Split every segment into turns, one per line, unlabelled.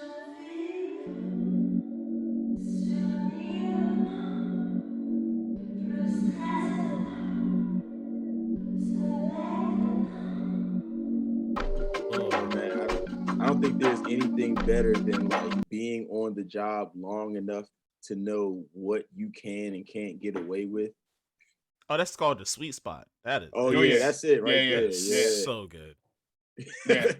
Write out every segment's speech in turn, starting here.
Yeah, man. I don't think there's anything better than like being on the job long enough to know what you can and can't get away with.
Oh, that's called the sweet spot. That is
Oh
Oh
yeah,
yeah,
that's it
yeah,
right
yeah,
there.
yeah.
so good.
Yeah.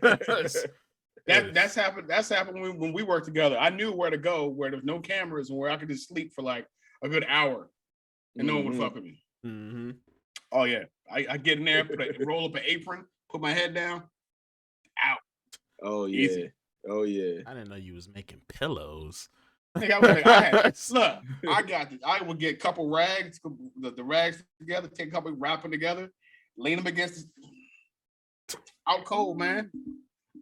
It
That's
is.
happened. That's happened when we worked together. I knew where to go, where there's no cameras, and where I could just sleep for like a good hour, and no one would
Mhm.
fuck with me.
Mm-hmm.
Oh yeah, I get in there, roll up an apron, put my head down, out,
Oh yeah.
easy.
Oh yeah.
I didn't know you was making pillows.
Nigga, I was like, I had look, I got this. I would get a couple rags, the rags together, take a couple, wrap them together, lean them against out cold, man.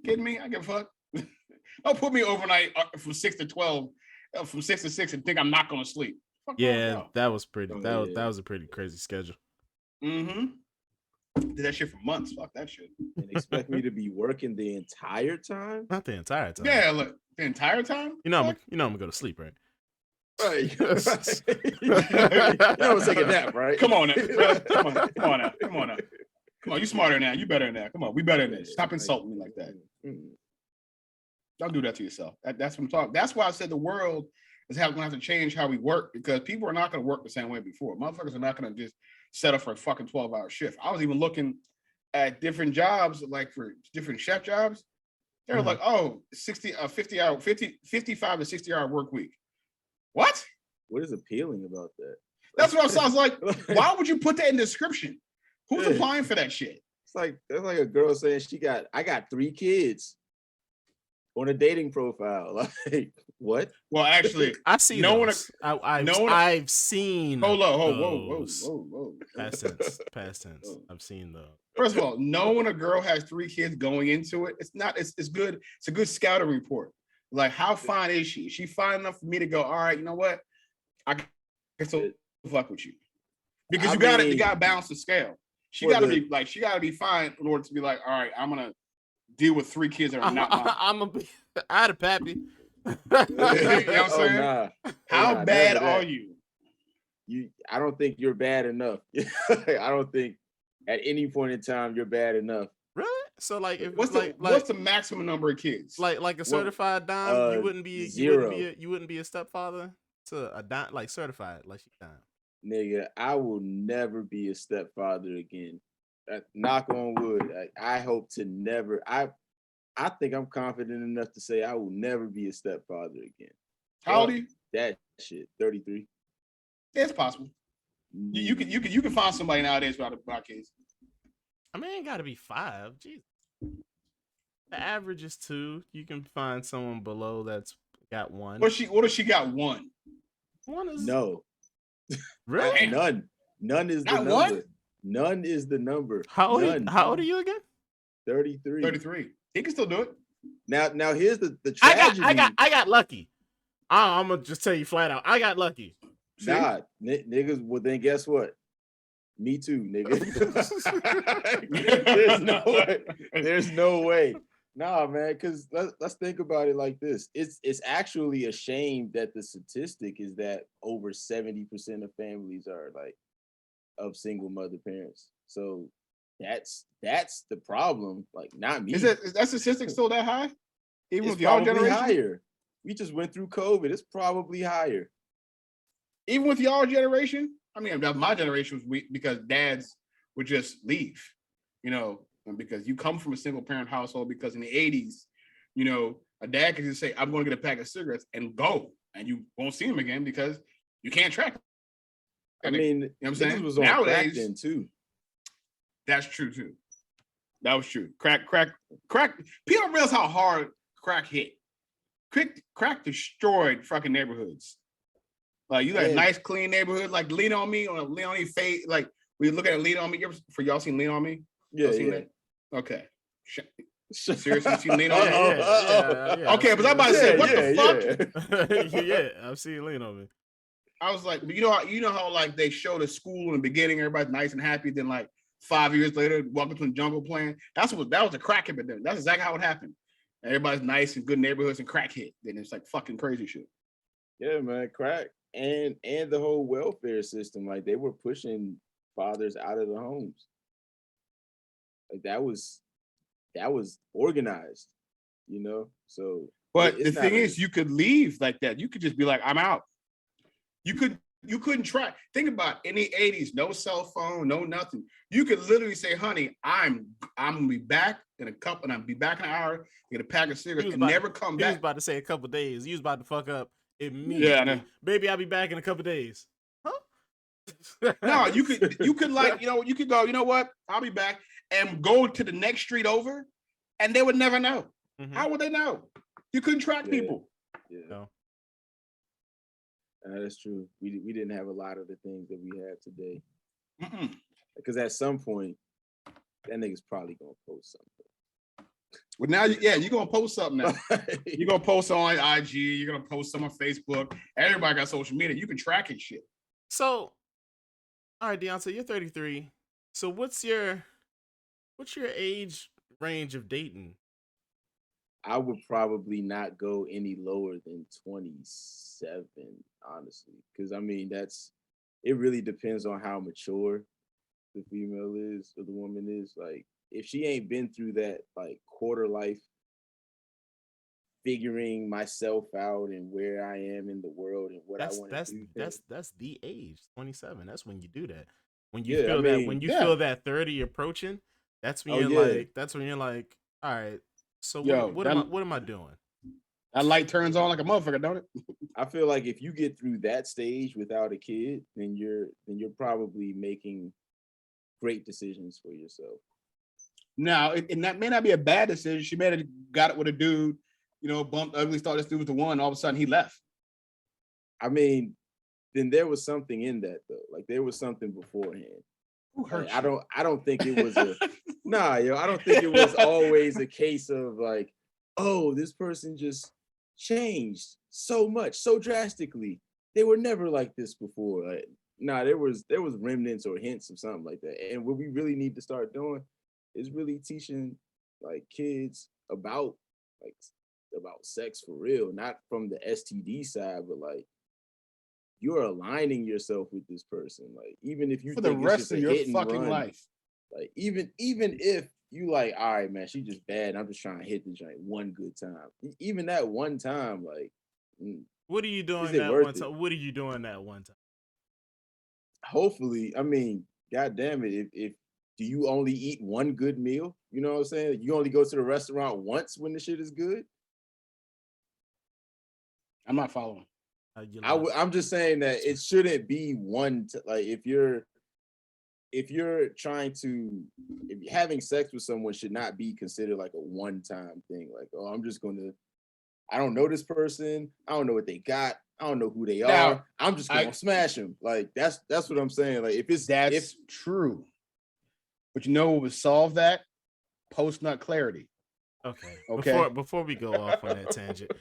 Kidding me? I give a fuck. Don't put me overnight from 6 to 12, from 6 to 6 and think I'm not gonna sleep. Fuck
Yeah, that was pretty.
Oh,
that
yeah.
was a pretty crazy schedule.
Mm-hmm. Did that shit for months. Fuck that shit.
And expect me to be working the entire time?
Not the entire time.
Yeah, look, the entire time.
You know,
Fuck.
I'm gonna go to sleep, right?
Right. You don't take a nap, right?
Come on now. Come on now. Come on now. Come on, you smarter now. You better than that. Come on, we better than that. Stop insulting me like that. Don't do that to yourself. That's what I'm talking. That's why I said the world is going to have to change how we work, because people are not going to work the same way before. Motherfuckers are not going to just set up for a fucking 12-hour shift. I was even looking at different jobs, like for different chef jobs. They were like, oh, 55 to 60 hour work week. What?
What is appealing about that?
That's what I was like. Why would you put that in the description? Who's applying for that shit?
It's like that's like a girl saying I got 3 kids on a dating profile. Like what?
Well, actually,
I've seen
no one.
those. I've seen.
Hold on,
those.
whoa.
Past tense. I've seen those.
First of all, knowing a girl has 3 kids going into it, it's good. It's a good scouting report. Like, how fine is she? Is she fine enough for me to go, all right, you know what? I can still fuck with you. Because you gotta balance the scale. She gotta be fine in order to be like, all right, I'm gonna deal with 3 kids that are not mine.
I'm gonna be out of pappy.
You know what I'm saying?
Nah.
How bad are you?
I don't think you're bad enough. I don't think at any point in time you're bad enough.
Really? So like, if
What's the maximum number of kids?
Like a certified dime, you wouldn't be
0.
You wouldn't be a stepfather to a dime, like certified, like she dime.
Nigga, I will never be a stepfather again. Knock on wood. I hope to never. I think I'm confident enough to say I will never be a stepfather again.
How old are you?
That shit, 33.
Yeah, it's possible. You can find somebody nowadays without kids.
I mean, it ain't gotta be 5. Jeez. The average is 2. You can find someone below that's got 1.
What if she got 1?
1 is
No.
really
None is the
Not
number.
1?
None is the number.
How old are you again?
33.
33. He can still do it.
Now here's the tragedy.
I got lucky. I'm gonna just tell you flat out. I got lucky.
Nah, niggas. Well, then guess what? Me too, nigga. There's no way. Nah, man. Because let's think about it like this. It's actually a shame that the statistic is that over 70% of families are like of single mother parents. So that's the problem. Like, not me.
Is that statistic still that high? Even
It's
with y'all
probably
generation?
higher. We just went through COVID. It's probably higher.
Even with y'all generation? I mean, my generation was weak because dads would just leave, you know, because you come from a single parent household, because in the 80s, you know, a dad could just say, I'm going to get a pack of cigarettes and go, and you won't see him again because you can't track him.
I mean,
you know what I'm saying?
was on
Nowadays,
crack then too.
That's true too. That was true. Crack. People don't realize how hard crack hit. Crack destroyed fucking neighborhoods. Like, you got a nice, clean neighborhood, like Lean On Me, or Lean On Me face. Like, we look at Lean On Me. For y'all seen Lean On Me?
Yeah.
That? Okay. Seriously, seen Lean On Me?
Yeah.
Okay, but I'm about to say, what the fuck?
Yeah, I've seen Lean On Me.
I was like, you know how like they show the school in the beginning, everybody's nice and happy. Then like 5 years later, Welcome to the Jungle playing. That was a crack epidemic. That's exactly how it happened. Everybody's nice and good neighborhoods and crack hit. Then it's like fucking crazy shit.
Yeah, man, crack and the whole welfare system, like they were pushing fathers out of the homes. Like that was organized, you know. So,
But the
it's
thing
not
is, you could leave like that. You could just be like, I'm out. You couldn't try. Think about it. In the 80s, no cell phone, no nothing. You could literally say, honey, I'm gonna be back in a couple, and I'll be back in an hour, get a pack of cigarettes, and never come
He was
back.
about to say a couple days. He was about to fuck up immediately.
Yeah, I know.
Baby, I'll be back in a couple days. Huh?
No, you could like, you could go, you know what? I'll be back and go to the next street over, and they would never know.
Mhm.
How would they know? You couldn't track people.
Yeah.
No.
That's true. We didn't have a lot of the things that we have today.
Mm-mm.
Because at some point, that nigga's probably gonna post something.
Well, now, you're gonna post something now. You're gonna post on IG. You're gonna post some on Facebook. Everybody got social media. You can track it, shit.
So, all right, Deontay, you're 33. So, what's your age range of dating?
I would probably not go any lower than 27, honestly. Because I mean, it really depends on how mature the female is or the woman is. Like, if she ain't been through that like quarter life figuring myself out and where I am in the world and what I want to do.
That's the age, 27. That's when you do that. When
you feel
feel that 30 approaching, that's when you're like, all right, so what am I doing?
That light turns on like a motherfucker, don't it?
I feel like if you get through that stage without a kid, then you're probably making great decisions for yourself.
Now, and that may not be a bad decision. She may have got it with a dude, bumped ugly, thought this dude was the one. All of a sudden, he left.
I mean, then there was something in that though. Like there was something beforehand.
Who hurt
like,
you?
I don't think it was a I don't think it was always a case of like, oh, this person just changed so much, so drastically. They were never like this before. Like, there was remnants or hints of something like that. And what we really need to start doing is really teaching like kids about sex for real, not from the STD side, but like you're aligning yourself with this person. Like even if you
for
think
the rest
it's just
of
a
your
hit and
fucking
run,
life.
Like even if you like, all right, man, she just bad. I'm just trying to hit the joint one good time. Even that one time, like,
what are you doing that one time? What are you doing that one time?
Hopefully, I mean, God damn it, if do you only eat one good meal? You know what I'm saying? You only go to the restaurant once when the shit is good.
I'm not following.
I'm just saying that it shouldn't be one. Like if you're having sex with someone should not be considered like a one-time thing. Like, oh, I don't know this person. I don't know what they got. I don't know who they are. I'm just gonna smash them. Like that's what I'm saying. Like if
true, but you know what would solve that? Post-nut clarity.
Okay. Before we go off on that tangent.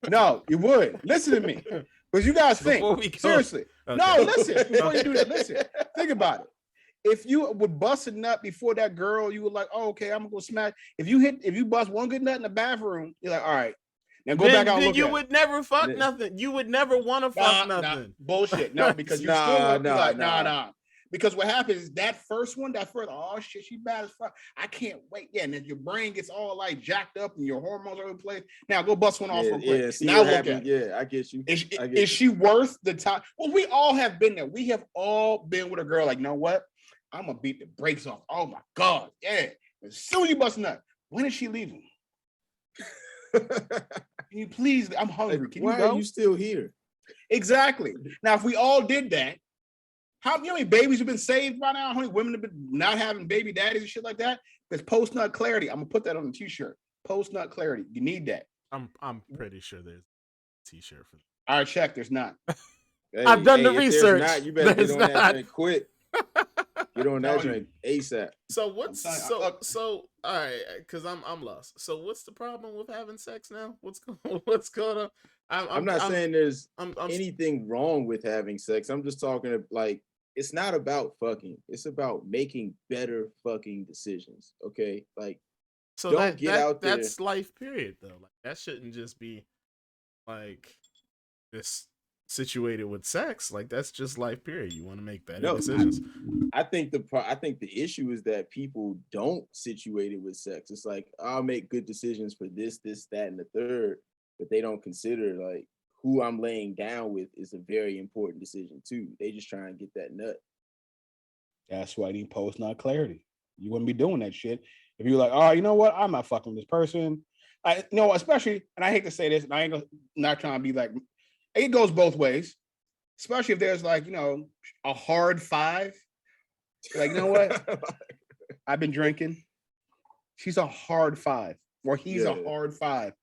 No, you would listen to me. Because you guys think seriously. Okay. No, listen. Before you do that, listen. Think about it. If you would bust a nut before that girl, you would like, oh, okay, I'm gonna go smash. If you bust one good nut in the bathroom, you're like, all right, now go back out and look
you would never fuck nothing. You would never want to fuck nothing.
Bullshit. No, because you still would be like, nah. Because what happens is that first, oh shit, she bad as fuck. I can't wait. Yeah, and then your brain gets all like jacked up and your hormones are in place. Now go bust one off real quick.
See
now
look at it. Yeah, I get you.
Is she worth the time? Well, we all have been there. We have all been with a girl like, you know what? I'm gonna beat the brakes off. Oh my God. Yeah. As soon as you bust a nut, when is she leaving? Can you please? I'm hungry.
Like,
Can you go?
Why are you still here?
Exactly. Now, if we all did that, how many babies have been saved by now? How many women have been not having baby daddies and shit like that? There's post-nut clarity. I'm gonna put that on a t-shirt. Post-nut clarity. You need that.
I'm pretty sure there's a t-shirt for that.
All right, check. There's not.
Hey, I've done the research.
Not, you better get on that thing quick. Get on that drink ASAP.
So all right, because I'm lost. So what's the problem with having sex now? What's going on?
I'm not saying there's anything wrong with having sex. I'm just talking like it's not about fucking. It's about making better fucking decisions. Okay, like
So
Don't get out there.
That's life, period. Though, like that shouldn't just be like this situated with sex. Like that's just life, period. You want to make better
No,
decisions.
I think the issue is that people don't situate it with sex. It's like I'll make good decisions for this, that, and the third, but they don't consider like who I'm laying down with is a very important decision too. They just try and get that nut.
That's why I need post nut clarity. You wouldn't be doing that shit if you were like, oh, you know what? I'm not fucking with this person. Especially, and I hate to say this, and I ain't not trying to be like, it goes both ways. Especially if there's like, a hard five. Like, you know what? I've been drinking. She's a hard five, or he's a hard five.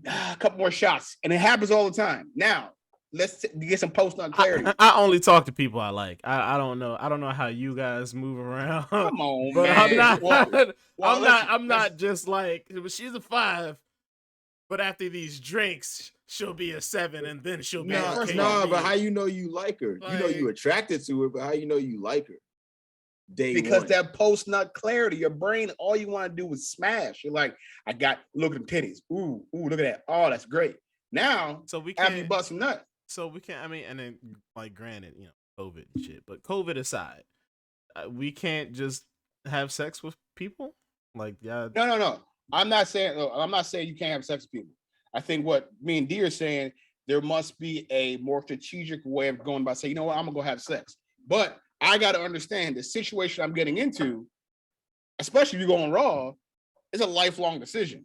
A couple more shots, and it happens all the time. Now, let's get some post nut clarity.
I only talk to people I like. I don't know. I don't know how you guys move around.
Come on,
but
man.
I'm not just like she's a 5, but after these drinks, she'll be a 7, and then she'll be
but how you know you like her? Like, you know you attracted to her, but how you know you like her?
Because that post nut clarity, your brain, all you want to do is smash. You're like, look at them titties. Ooh, look at that. Oh, that's great. Now,
so we
after you bust a nut.
So we can't, and then like granted, COVID and shit, but COVID aside, we can't just have sex with people. Like, yeah.
No. I'm not saying you can't have sex with people. I think what me and D are saying, there must be a more strategic way of going about saying, you know what, I'm gonna go have sex. But I got to understand the situation I'm getting into, especially if you're going raw, is a lifelong decision.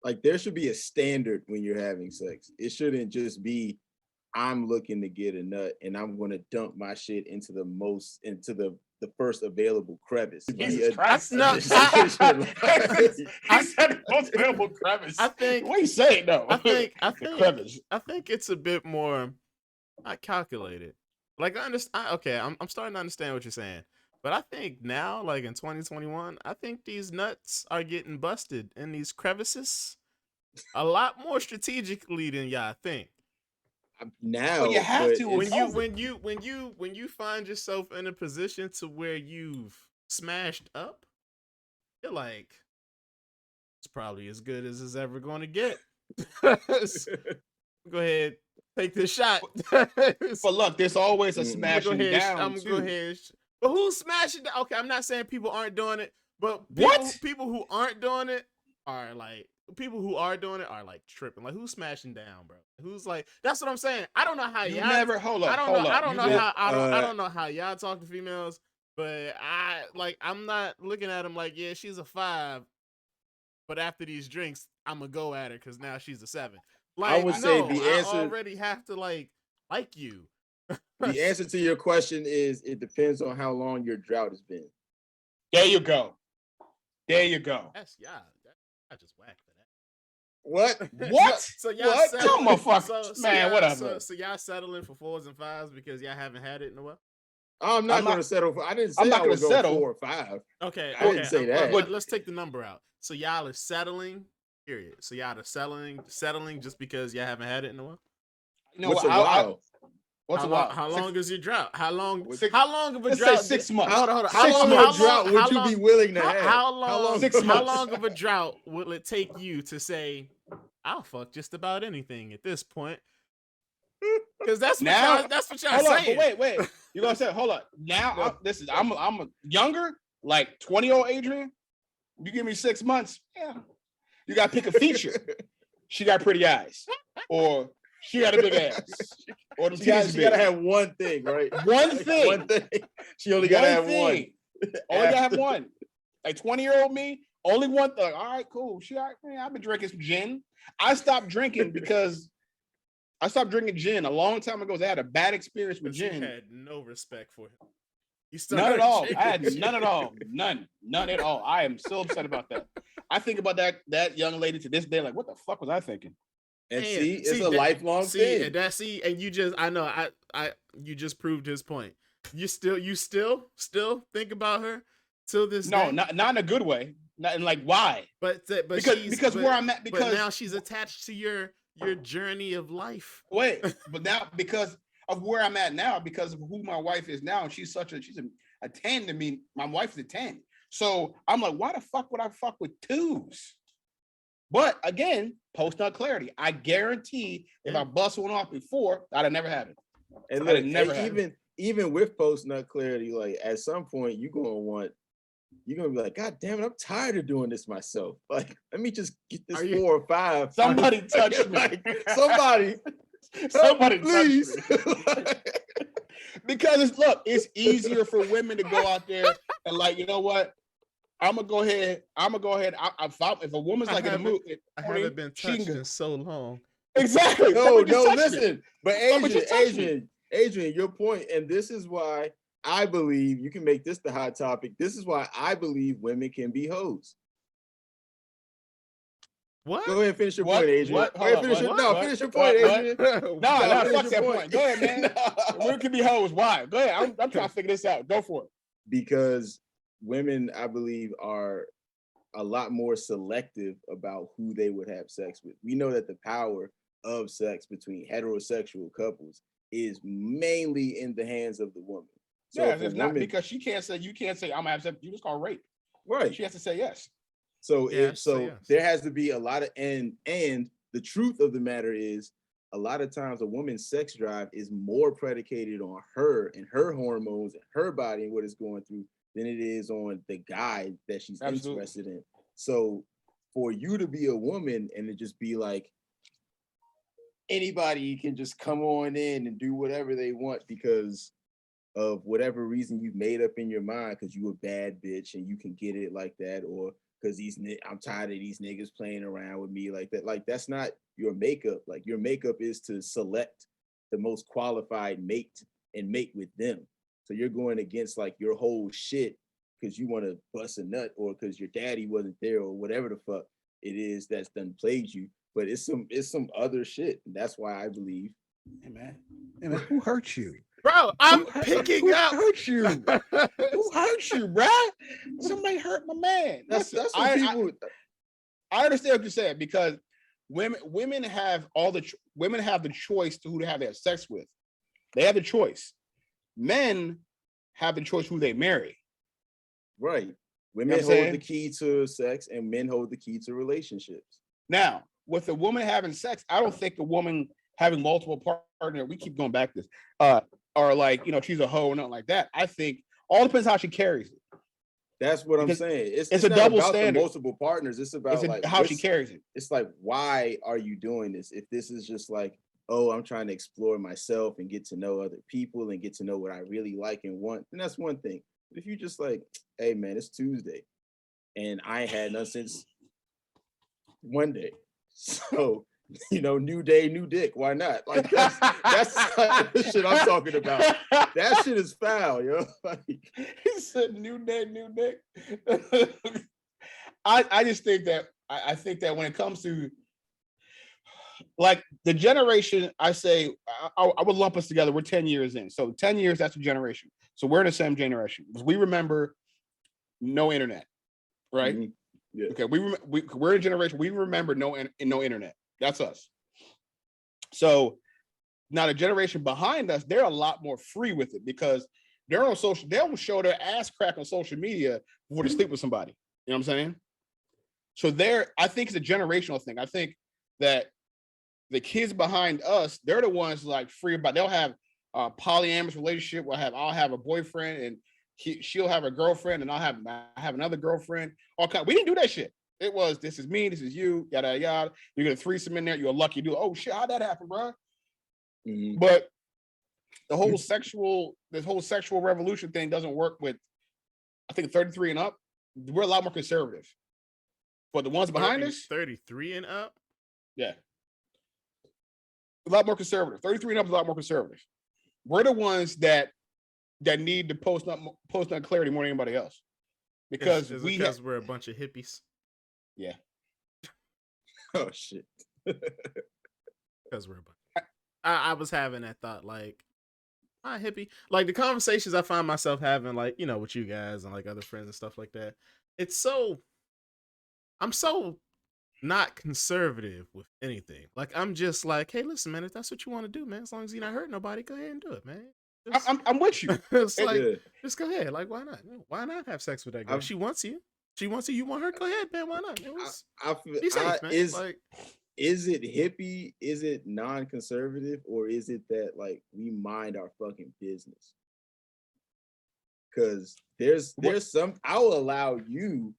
Like there should be a standard when you're having sex. It shouldn't just be, I'm looking to get a nut and I'm going to dump my shit into the first available crevice.
Jesus Christ.
I
said most available crevice.
I think.
What are you saying though?
I think
crevice.
I think it's a bit more calculated. Like I understand. Okay, I'm starting to understand what you're saying. But I think now, like in 2021, I think these nuts are getting busted in these crevices a lot more strategically than y'all think.
Now
you have to
when you find yourself in a position to where you've smashed up, you're like, it's probably as good as it's ever going to get. Go ahead, take this shot.
But look, there's always a smashing down.
I'm gonna go ahead. But who's smashing down? Okay, I'm not saying people aren't doing it, but people who aren't doing it are like. People who are doing it are like tripping. Like who's smashing down, bro? Who's like? That's what I'm saying. I don't know how y'all.
Never hold up.
I don't know how y'all talk to females, but I'm not looking at them like, yeah, she's a 5, but after these drinks, I'm gonna go at her because now she's a 7. Like
I would say the answer.
I already have to like you.
The answer to your question is it depends on how long your drought has been.
There you go.
That's I just whacked that.
What?
So y'all
Come on, whatever.
So y'all settling for 4s and 5s because y'all haven't had it in a while?
I'm not going to settle for. I didn't say
I'm not
I would go
settle.
4 or 5.
Okay,
I didn't say that.
But let's take the number out. So y'all are settling. Period. So y'all are settling just because y'all haven't had it in a while.
What's a while?
How long is your drought? How long of a drought?
Let's say 6 months.
Hold on.
How long of a drought would you be willing to have?
How long?
6 months.
How long of a drought will it take you to say, I'll fuck just about anything at this point? Because that's what y'all saying.
But wait. You gonna say, hold on. Now I'm a younger, like 20-year-old Adrian. You give me 6 months, yeah. You gotta pick a feature. She got pretty eyes, or she got a big ass, or
she gotta have one thing, right?
One thing.
She only gotta have one.
Only gotta have one. Like 20-year-old me, only one thing. All right, cool. I've been drinking some gin. I stopped drinking because I stopped drinking gin a long time ago. I had a bad experience with gin.
You had no respect for him.
None at all. I had none at all. None at all. I am so upset about that. I think about that young lady to this day, like, what the fuck was I thinking?
And it's a lifelong thing.
And you just, I know, you just proved his point. You still think about her till this day?
No, not in a good way. Not in like why?
But
where I'm at. Because
now she's attached to your journey of life.
Wait, but now because of where I'm at now, because of who my wife is now, she's a 10 to me. My wife's a 10. So I'm like, why the fuck would I fuck with twos? But again, post nut clarity. I guarantee if I bust one off before, I'd have never had it.
And look, even with post nut clarity, like at some point you're gonna be like, God damn it, I'm tired of doing this myself. Like, let me just get this 4 or 5.
Somebody touch me.
Like, somebody
please. Because it's easier for women to go out there and like, you know what? I'm gonna go ahead. If a woman's like in the mood,
I haven't been touched in so long.
Exactly.
No, listen. But Adrian, your point, and this is why I believe you can make this the hot topic. This is why I believe women can be hoes.
What?
Go ahead and finish your point, Adrian. Finish your point, Adrian.
No, fuck that point. Go ahead, man. Women can be hoes. Why? Go ahead. I'm trying to figure this out. Go for it.
Because women, I believe, are a lot more selective about who they would have sex with. We know that the power of sex between heterosexual couples is mainly in the hands of the woman.
So it's not because you can't say I'm gonna have sex. You just call rape.
Right.
She has to say yes.
So there has to be a lot of and the truth of the matter is a lot of times a woman's sex drive is more predicated on her and her hormones and her body and what it's going through than it is on the guy that she's interested in. So for you to be a woman and to just be like anybody can just come on in and do whatever they want because of whatever reason you've made up in your mind because you a bad bitch and you can get it like that, or because I'm tired of these niggas playing around with me like that. Like, that's not your makeup. Like, your makeup is to select the most qualified mate and mate with them. So you're going against like your whole shit because you want to bust a nut or because your daddy wasn't there or whatever the fuck it is that's done plagued you. But it's some other shit. And that's why I believe.
Hey man, who hurt you?
Bro, I'm picking up.
Who hurt you? Who hurt you, bro? Somebody hurt my man.
That's what people.
I understand what you're saying because women have the choice to who to have their sex with. They have the choice. Men have the choice who they marry.
Right. Women hold the key to sex, and men hold the key to relationships.
Now, with a woman having sex, I don't think a woman having multiple partners. We keep going back to this. Or like, she's a hoe or nothing like that. I think all depends how she carries it.
That's what I'm saying. It's
a
not
double
about
standard.
The multiple partners. It's about like
how she carries it.
It's like, why are you doing this? If this is just like, oh, I'm trying to explore myself and get to know other people and get to know what I really like and want, then that's one thing. But if you just like, hey man, it's Tuesday and I ain't had none since Monday. So new day, new dick. Why not? Like that's the shit I'm talking about. That shit is foul, yo. Like,
he said new day, new dick. I just think that I think that when it comes to like the generation, I say I would lump us together. We're 10 years in. So 10 years, that's a generation. So we're in the same generation. We remember no internet, right?
Mm-hmm. Yeah.
Okay, we're a generation. We remember no internet. That's us. So now the generation behind us, they're a lot more free with it because they're on social. They'll show their ass crack on social media before they sleep with somebody. You know what I'm saying? So I think it's a generational thing. I think that the kids behind us, they're the ones like free about. They'll have a polyamorous relationship. I'll have a boyfriend and she'll have a girlfriend and I have another girlfriend. We didn't do that shit. It was, this is me, this is you, yada, yada. You get a threesome in there, you're a lucky dude. Oh shit, how'd that happen, bro? Mm-hmm. But this whole sexual revolution thing doesn't work with, I think 33 and up. We're a lot more conservative. But the ones behind us,
33 and up?
Yeah. A lot more conservative. 33 and up is a lot more conservative. We're the ones that need to post nut clarity more than anybody else. Because
we're a bunch of hippies.
Yeah.
Oh shit.
Because we're a bunch. I was having that thought, like, hippie. Like the conversations I find myself having, like, with you guys and like other friends and stuff like that. I'm so not conservative with anything. Like, I'm just like, hey, listen, man, if that's what you want to do, man, as long as you're not hurting nobody, go ahead and do it, man.
I'm with you.
It's like, Just go ahead. Like, why not? Why not have sex with that girl?
I've-
She wants you. She wants you. You want her? Go ahead, man. Why not? It was,
feel,
be safe, man. Like,
is it hippie? Is it non-conservative, or is it that like we mind our fucking business? Because there's some, I will allow you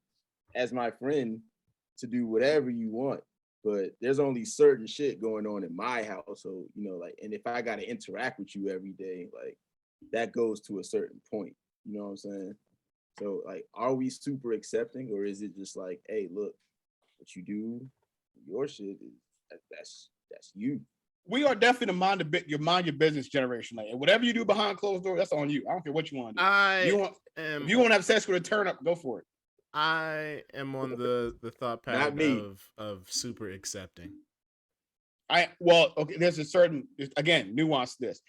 as my friend to do whatever you want, but there's only certain shit going on in my household, you know, like, and if I got to interact with you every day, like that goes to a certain point, you know what I'm saying? So like, are we super accepting, or is it just like, hey, look, what you do, your shit is that's you.
We are definitely the mind your business generation. Like, whatever you do behind closed doors, that's on you. I don't care what you want to do. If you want to have sex with a turn up, go for it.
I am on the thought pattern of super accepting.
Okay, there's a certain, again, nuance to this.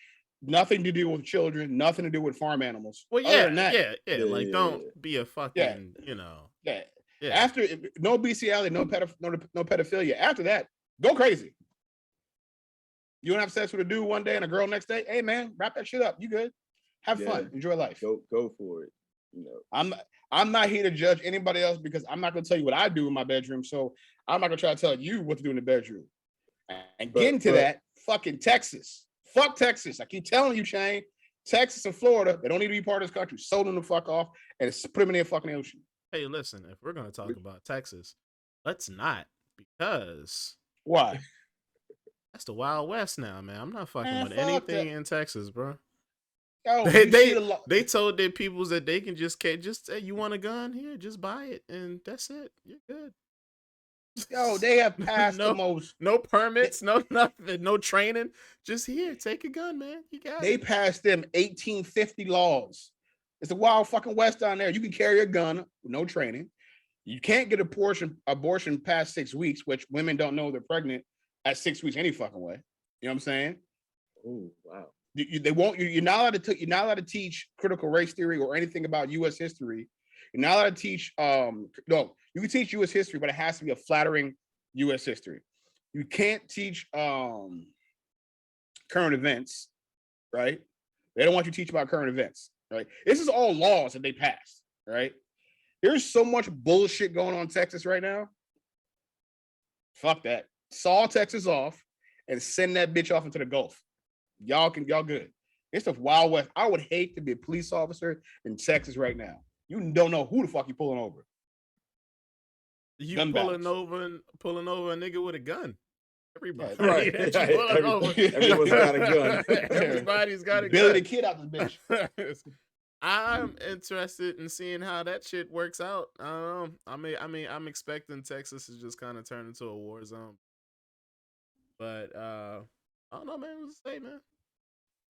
Nothing to do with children, nothing to do with farm animals.
Well, yeah, like don't be a fucking, you know.
Yeah. After no bestiality, no pedophilia. After that, go crazy. You want to have sex with a dude one day and a girl next day? Hey man, wrap that shit up. You good? Have fun. Enjoy life.
Go for it. You know,
I'm not here to judge anybody else because I'm not gonna tell you what I do in my bedroom. So I'm not gonna try to tell you what to do in the bedroom. And getting to that, fucking Texas. Fuck Texas. I keep telling you, Shane. Texas and Florida, they don't need to be part of this country. Sold them the fuck off and put them in the fucking ocean.
Hey, listen, if we're gonna talk about Texas, let's not, because
why?
That's the Wild West now, man. I'm not fucking with anything in Texas, bro.
Yo,
they told their peoples that they can just say, you want a gun here, just buy it, and that's it. You're good.
Yo, they have passed
no permits, no nothing, no training. Just here, take a gun, man. You got it.
They passed them 1850 laws. It's the Wild fucking West down there. You can carry a gun with no training. You can't get abortion past 6 weeks, which women don't know they're pregnant at 6 weeks any fucking way. You know what I'm saying?
Oh, wow.
They won't. You're not allowed to teach critical race theory or anything about U.S. history. You're not allowed to teach. No, you can teach U.S. history, but it has to be a flattering U.S. history. You can't teach current events, right? They don't want you to teach about current events, right? This is all laws that they passed, right? There's so much bullshit going on in Texas right now. Fuck that. Saw Texas off and send that bitch off into the Gulf. Y'all good. It's the Wild West. I would hate to be a police officer in Texas right now. You don't know who the fuck you pulling over.
You pulling over a nigga with a gun. Everybody,
right? Everyone's got a gun.
Everybody's got a gun.
Billy the Kid out this bitch.
I'm interested in seeing how that shit works out. I mean, I'm expecting Texas to just kind of turn into a war zone. But I don't know, man. What's to say, man?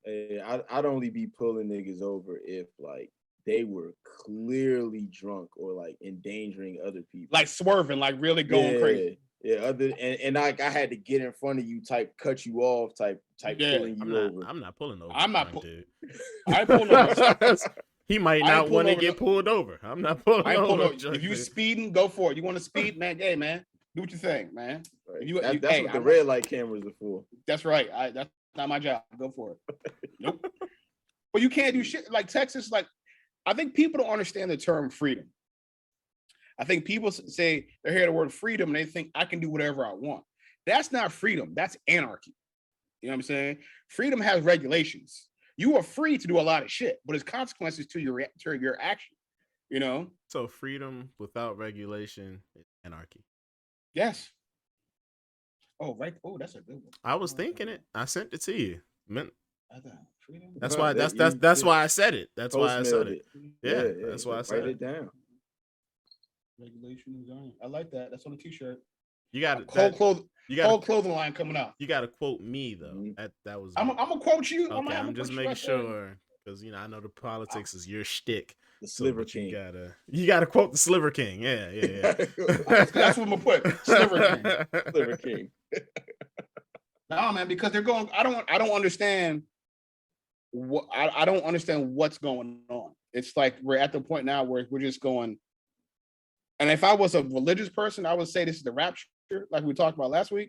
Hey, I'd only be pulling niggas over if like they were clearly drunk or like endangering other people,
like swerving, like really going crazy.
Yeah, and I had to get in front of you, type cut you off, type pulling you over.
I'm not pulling over.
I'm not
dude.
I pulling over.
He might not want to get pulled over. I'm not pulling over.
If you speeding, go for it. You want to speed, man? Hey, man, do what you think, man.
Right. That's what the red light cameras are for.
That's right. That's not my job. Go for it. Nope. But you can't do shit like Texas. Like, I think people don't understand the term freedom. I think people say they hear the word freedom and they think I can do whatever I want. That's not freedom. That's anarchy. You know what I'm saying? Freedom has regulations. You are free to do a lot of shit, but there's consequences to your action. You know?
So freedom without regulation is anarchy.
Yes. Oh, right. Oh, that's a good one.
I was thinking it. I sent it to you.
Freedom?
That's why that's why I said it. That's why I said it. Yeah, that's why I said
it. Write it down.
Regulation design. I like that. That's on a t-shirt.
You got
whole clothing line coming out.
You got to quote me though. That was.
I'm gonna quote you.
Okay, I'm just making sure because I know the politics is your shtick.
The Sliver King.
You gotta quote the Sliver King. Yeah.
That's what I'm gonna put.
Sliver King.
No, man, because they're going. I don't understand. I don't understand what's going on. It's like we're at the point now where we're just going. And if I was a religious person, I would say this is the rapture, like we talked about last week.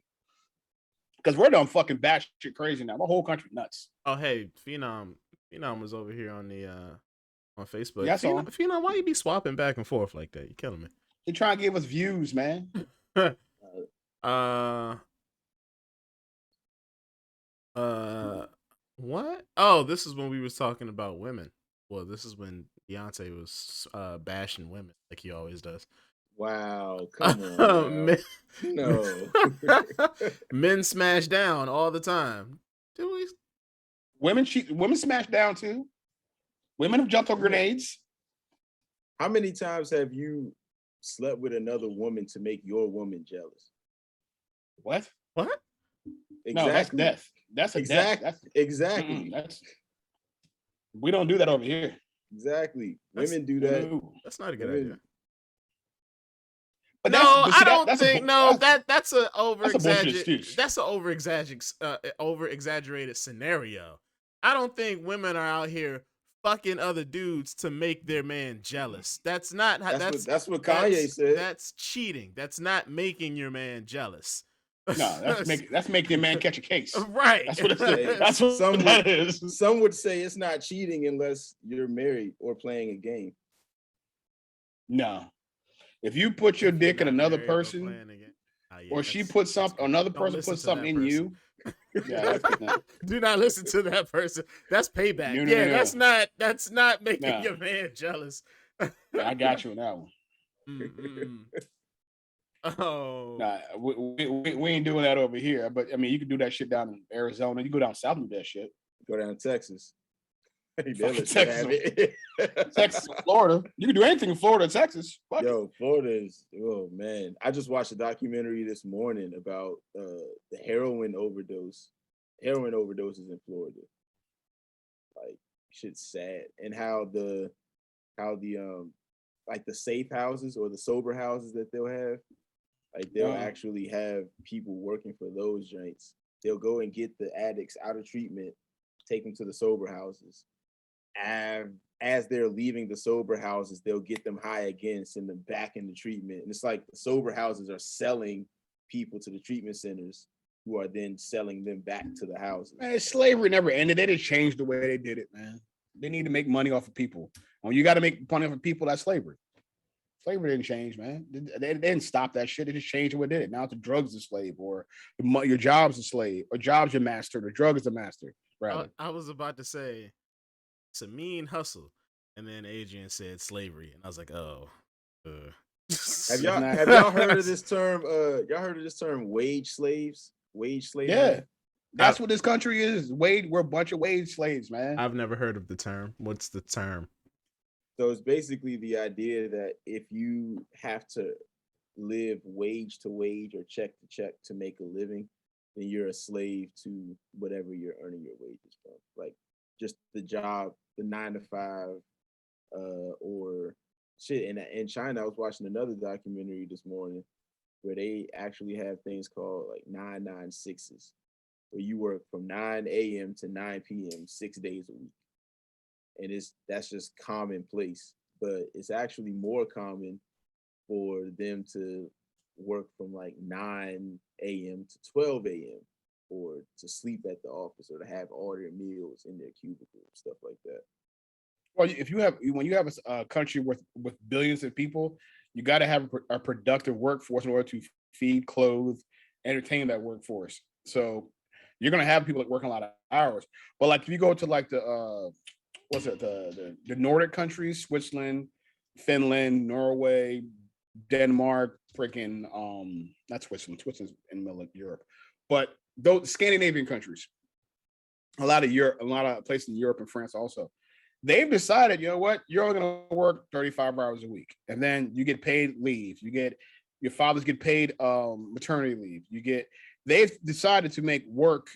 Because we're done fucking batshit crazy now. The whole country nuts.
Oh, hey, Phenom was over here on the on Facebook.
Yeah, so
Phenom, why you be swapping back and forth like that? You're killing me.
they trying to give us views, man.
What? Oh, this is when we was talking about women. Well, this is when Beyonce was bashing women like he always does.
Wow, come on.
men,
No.
men smash down all the time. Do we?
Women smash down too. Women have jumped on grenades.
How many times have you slept with another woman to make your woman jealous?
What?
Exactly.
No, that's death. That's a death.
Exactly.
We don't do that over here.
Exactly. Women do that.
No.
That's not a good idea.
But
no, I don't think. That's an over exaggerated scenario. I don't think women are out here fucking other dudes to make their man jealous. That's not.
That's what Kanye said.
That's cheating. That's not making your man jealous.
No, that's making your man catch a case.
Right.
That's what it's. That's what that is.
Some would say it's not cheating unless you're married or playing a game.
No. If you put your dick in another person, or she puts something, another person puts something in you. Yeah,
do not listen to that person. That's payback. No. That's not making your man jealous.
I got you on that one.
Oh,
nah, we ain't doing that over here. But I mean, you can do that shit down in Arizona. You go down south and do that shit.
Go down to Texas.
Texas, Florida. You can do anything in Florida and Texas. Fuck
it. Florida is, oh man. I just watched a documentary this morning about the heroin overdose. Heroin overdoses in Florida. Like, shit's sad. And how the like the safe houses or the sober houses that they'll have, like they'll actually have people working for those joints. They'll go and get the addicts out of treatment, take them to the sober houses. As they're leaving the sober houses, they'll get them high again, send them back into treatment. And it's like the sober houses are selling people to the treatment centers who are then selling them back to the houses.
Man, slavery never ended. They just changed the way they did it, man. They need to make money off of people. When you got to make money off of people, that's slavery. Slavery didn't change, man. They didn't stop that shit. They just changed what did it. Now it's the drugs a slave, or your job's a slave, or job's your master, the drug is the master. Rather.
I was about to say, it's a mean hustle, and then Adrian said slavery, and I was like, oh.
Have y'all heard of this term? Y'all heard of this term, wage slaves? Wage slaves?
Yeah, that's what this country is. We're a bunch of wage slaves, man.
I've never heard of the term. What's the term?
So it's basically the idea that if you have to live wage to wage or check to check to make a living, then you're a slave to whatever you're earning your wages from. Like just the job, the 9 to 5, or shit. And in China, I was watching another documentary this morning where they actually have things called like 996s, where you work from 9 a.m. to 9 p.m. 6 days a week. And that's just commonplace, but it's actually more common for them to work from like 9 a.m. to 12 a.m. or to sleep at the office or to have all their meals in their cubicle, stuff like that.
Well, when you have a country with billions of people, you got to have a productive workforce in order to feed, clothe, entertain that workforce. So you're going to have people that work a lot of hours. But like if you go to like the Nordic countries, Switzerland, Finland, Norway, Denmark, freaking not Switzerland. Switzerland's in the middle of Europe, but those Scandinavian countries, a lot of places in Europe and France also, they've decided, you know what, you're only going to work 35 hours a week, and then you get paid leave. Your fathers get paid maternity leave. They've decided to make work.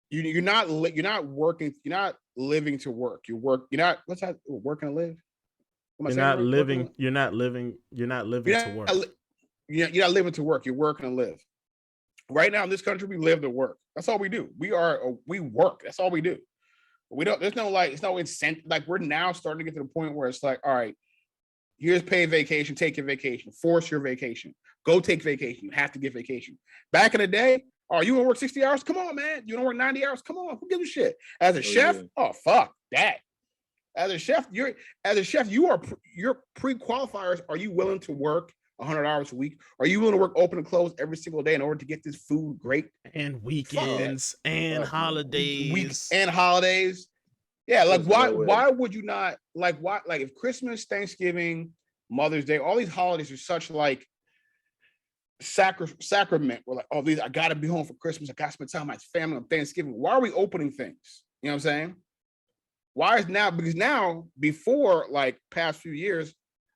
You're not working. You're not living to work. You're working to live.
You're not living to work.
You're not living to work. You're working to live. Right now in this country, we live to work. That's all we do. We work. That's all we do. There's no incentive. Like we're now starting to get to the point where it's like, all right, here's paid vacation, take your vacation, force your vacation, go take vacation. You have to get vacation. Back in the day, oh, you want to work 60 hours? Come on, man. You want to work 90 hours? Come on. Who gives a shit? As a chef, yeah. Oh, fuck that. As a chef, you're pre-qualifiers. Are you willing to work 100 hours a week? Are you willing to work open and close every single day in order to get this food great?
And weekends and holidays.
Week and holidays. Yeah, like why would you not like if Christmas, Thanksgiving, Mother's Day, all these holidays are such like sacrament. We're like, oh, these I gotta be home for Christmas. I gotta spend time with my family on Thanksgiving. Why are we opening things? You know what I'm saying? Why is now? Because now, before like past few years,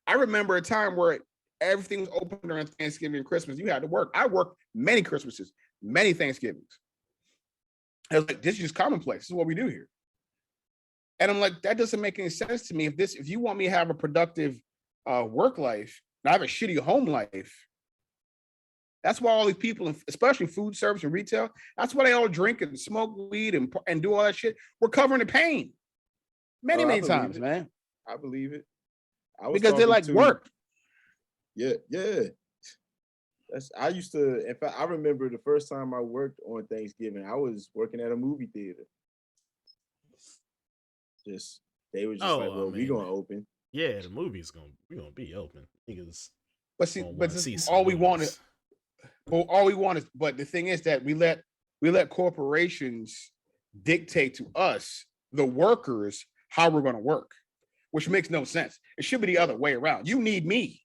I remember a time where everything was open during Thanksgiving and Christmas. You had to work. I worked many Christmases, many Thanksgivings. I was like, this is just commonplace. This is what we do here. And I'm like, that doesn't make any sense to me. If you want me to have a productive work life, and I have a shitty home life, that's why all these people, especially food service and retail, that's why they all drink and smoke weed and do all that shit. We're covering the pain. Many times, man.
I believe it.
Because they like work.
Yeah. I used to, in fact, I remember the first time I worked on Thanksgiving, I was working at a movie theater. They were just like, well, we gonna open.
Yeah, the movie's we gonna be open. Niggas.
But all we want is but the thing is that we let corporations dictate to us, the workers, how we're going to work, which makes no sense. It should be the other way around. You need me.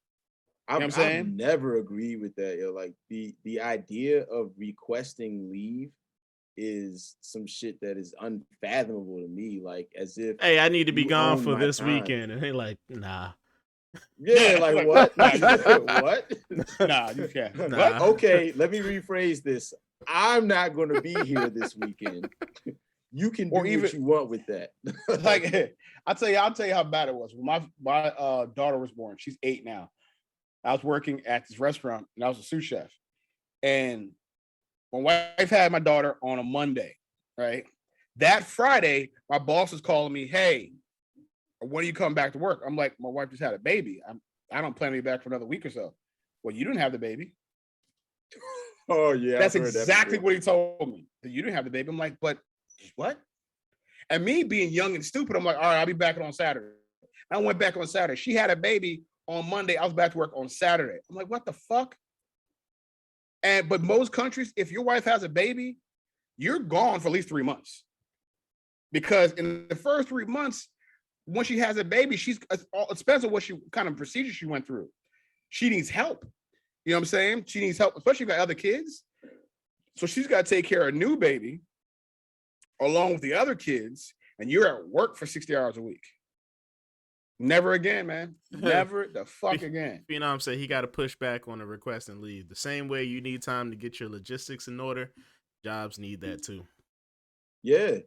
You know what I'm saying?
I've never agreed with that. Yo. Like the idea of requesting leave is some shit that is unfathomable to me. Like as if,
hey, I need to be gone for this weekend, and they like, nah.
Yeah, like what? What?
Nah, you can't.
Nah. What? Okay, let me rephrase this. I'm not going to be here this weekend. You can do what you want with that.
Like, I'll tell you how bad it was. When my daughter was born, she's 8 now. I was working at this restaurant, and I was a sous chef. And my wife had my daughter on a Monday, right? That Friday, my boss was calling me, hey, when are you coming back to work? I'm like, my wife just had a baby. I don't plan to be back for another week or so. Well, you didn't have the baby.
Oh, yeah.
That's exactly what he told me. You didn't have the baby. I'm like, but what? And me being young and stupid, I'm like, all right, I'll be back on Saturday. I went back on Saturday. She had a baby on Monday. I was back to work on Saturday. I'm like, what the fuck? But most countries, if your wife has a baby, you're gone for at least 3 months. Because in the first 3 months, when she has a baby, it depends on what kind of procedure she went through. She needs help. You know what I'm saying? She needs help, especially if you got other kids. So she's got to take care of a new baby along with the other kids, and you're at work for 60 hours a week. Never again, man. Never the fuck again.
Phenom said he got to push back on the request and leave. The same way you need time to get your logistics in order, jobs need that too.
Yeah.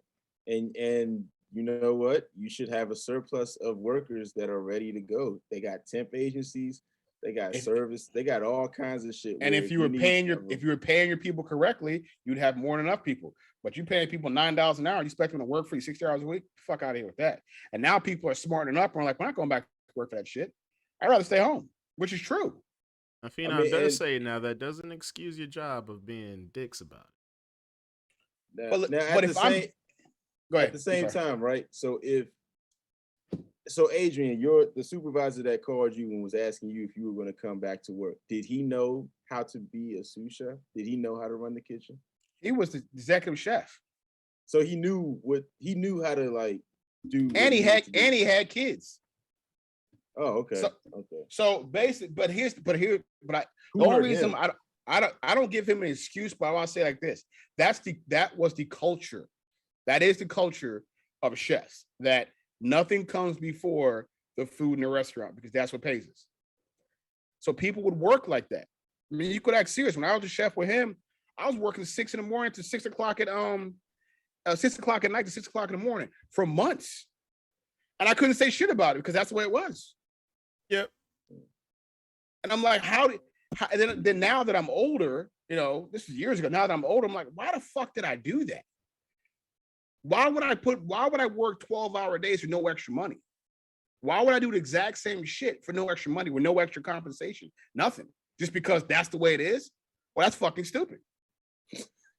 And you know what? You should have a surplus of workers that are ready to go. They got temp agencies, they got service, they got all kinds of shit.
And if you were paying your people correctly, you'd have more than enough people. But you paying people $9 an hour, you expect them to work for you 60 hours a week? Fuck out of here with that. And now people are smartening up and are like, we're not going back to work for that shit. I'd rather stay home, which is true.
Now, Phenom does say now that doesn't excuse your job of being dicks about
it. But if I'm go ahead. At the same time, right? So Adrian, you're the supervisor that called you and was asking you if you were going to come back to work. Did he know how to be a sous chef? Did he know how to run the kitchen?
He was the executive chef.
So he knew how to like do.
And he had kids.
Oh, okay.
So basically, the only reason I don't give him an excuse, but I want to say like this. That was the culture. That is the culture of chefs, that nothing comes before the food in the restaurant because that's what pays us. So people would work like that. I mean, you could act serious. When I was a chef with him, I was working 6 a.m. to 6 o'clock at 6 o'clock at night to 6 o'clock in the morning for months. And I couldn't say shit about it because that's the way it was.
Yep.
And I'm like, and then now that I'm older, you know, this is years ago. Now that I'm older, I'm like, why the fuck did I do that? Why would I work 12-hour days for no extra money? Why would I do the exact same shit for no extra money with no extra compensation? Nothing. Just because that's the way it is? Well, that's fucking stupid.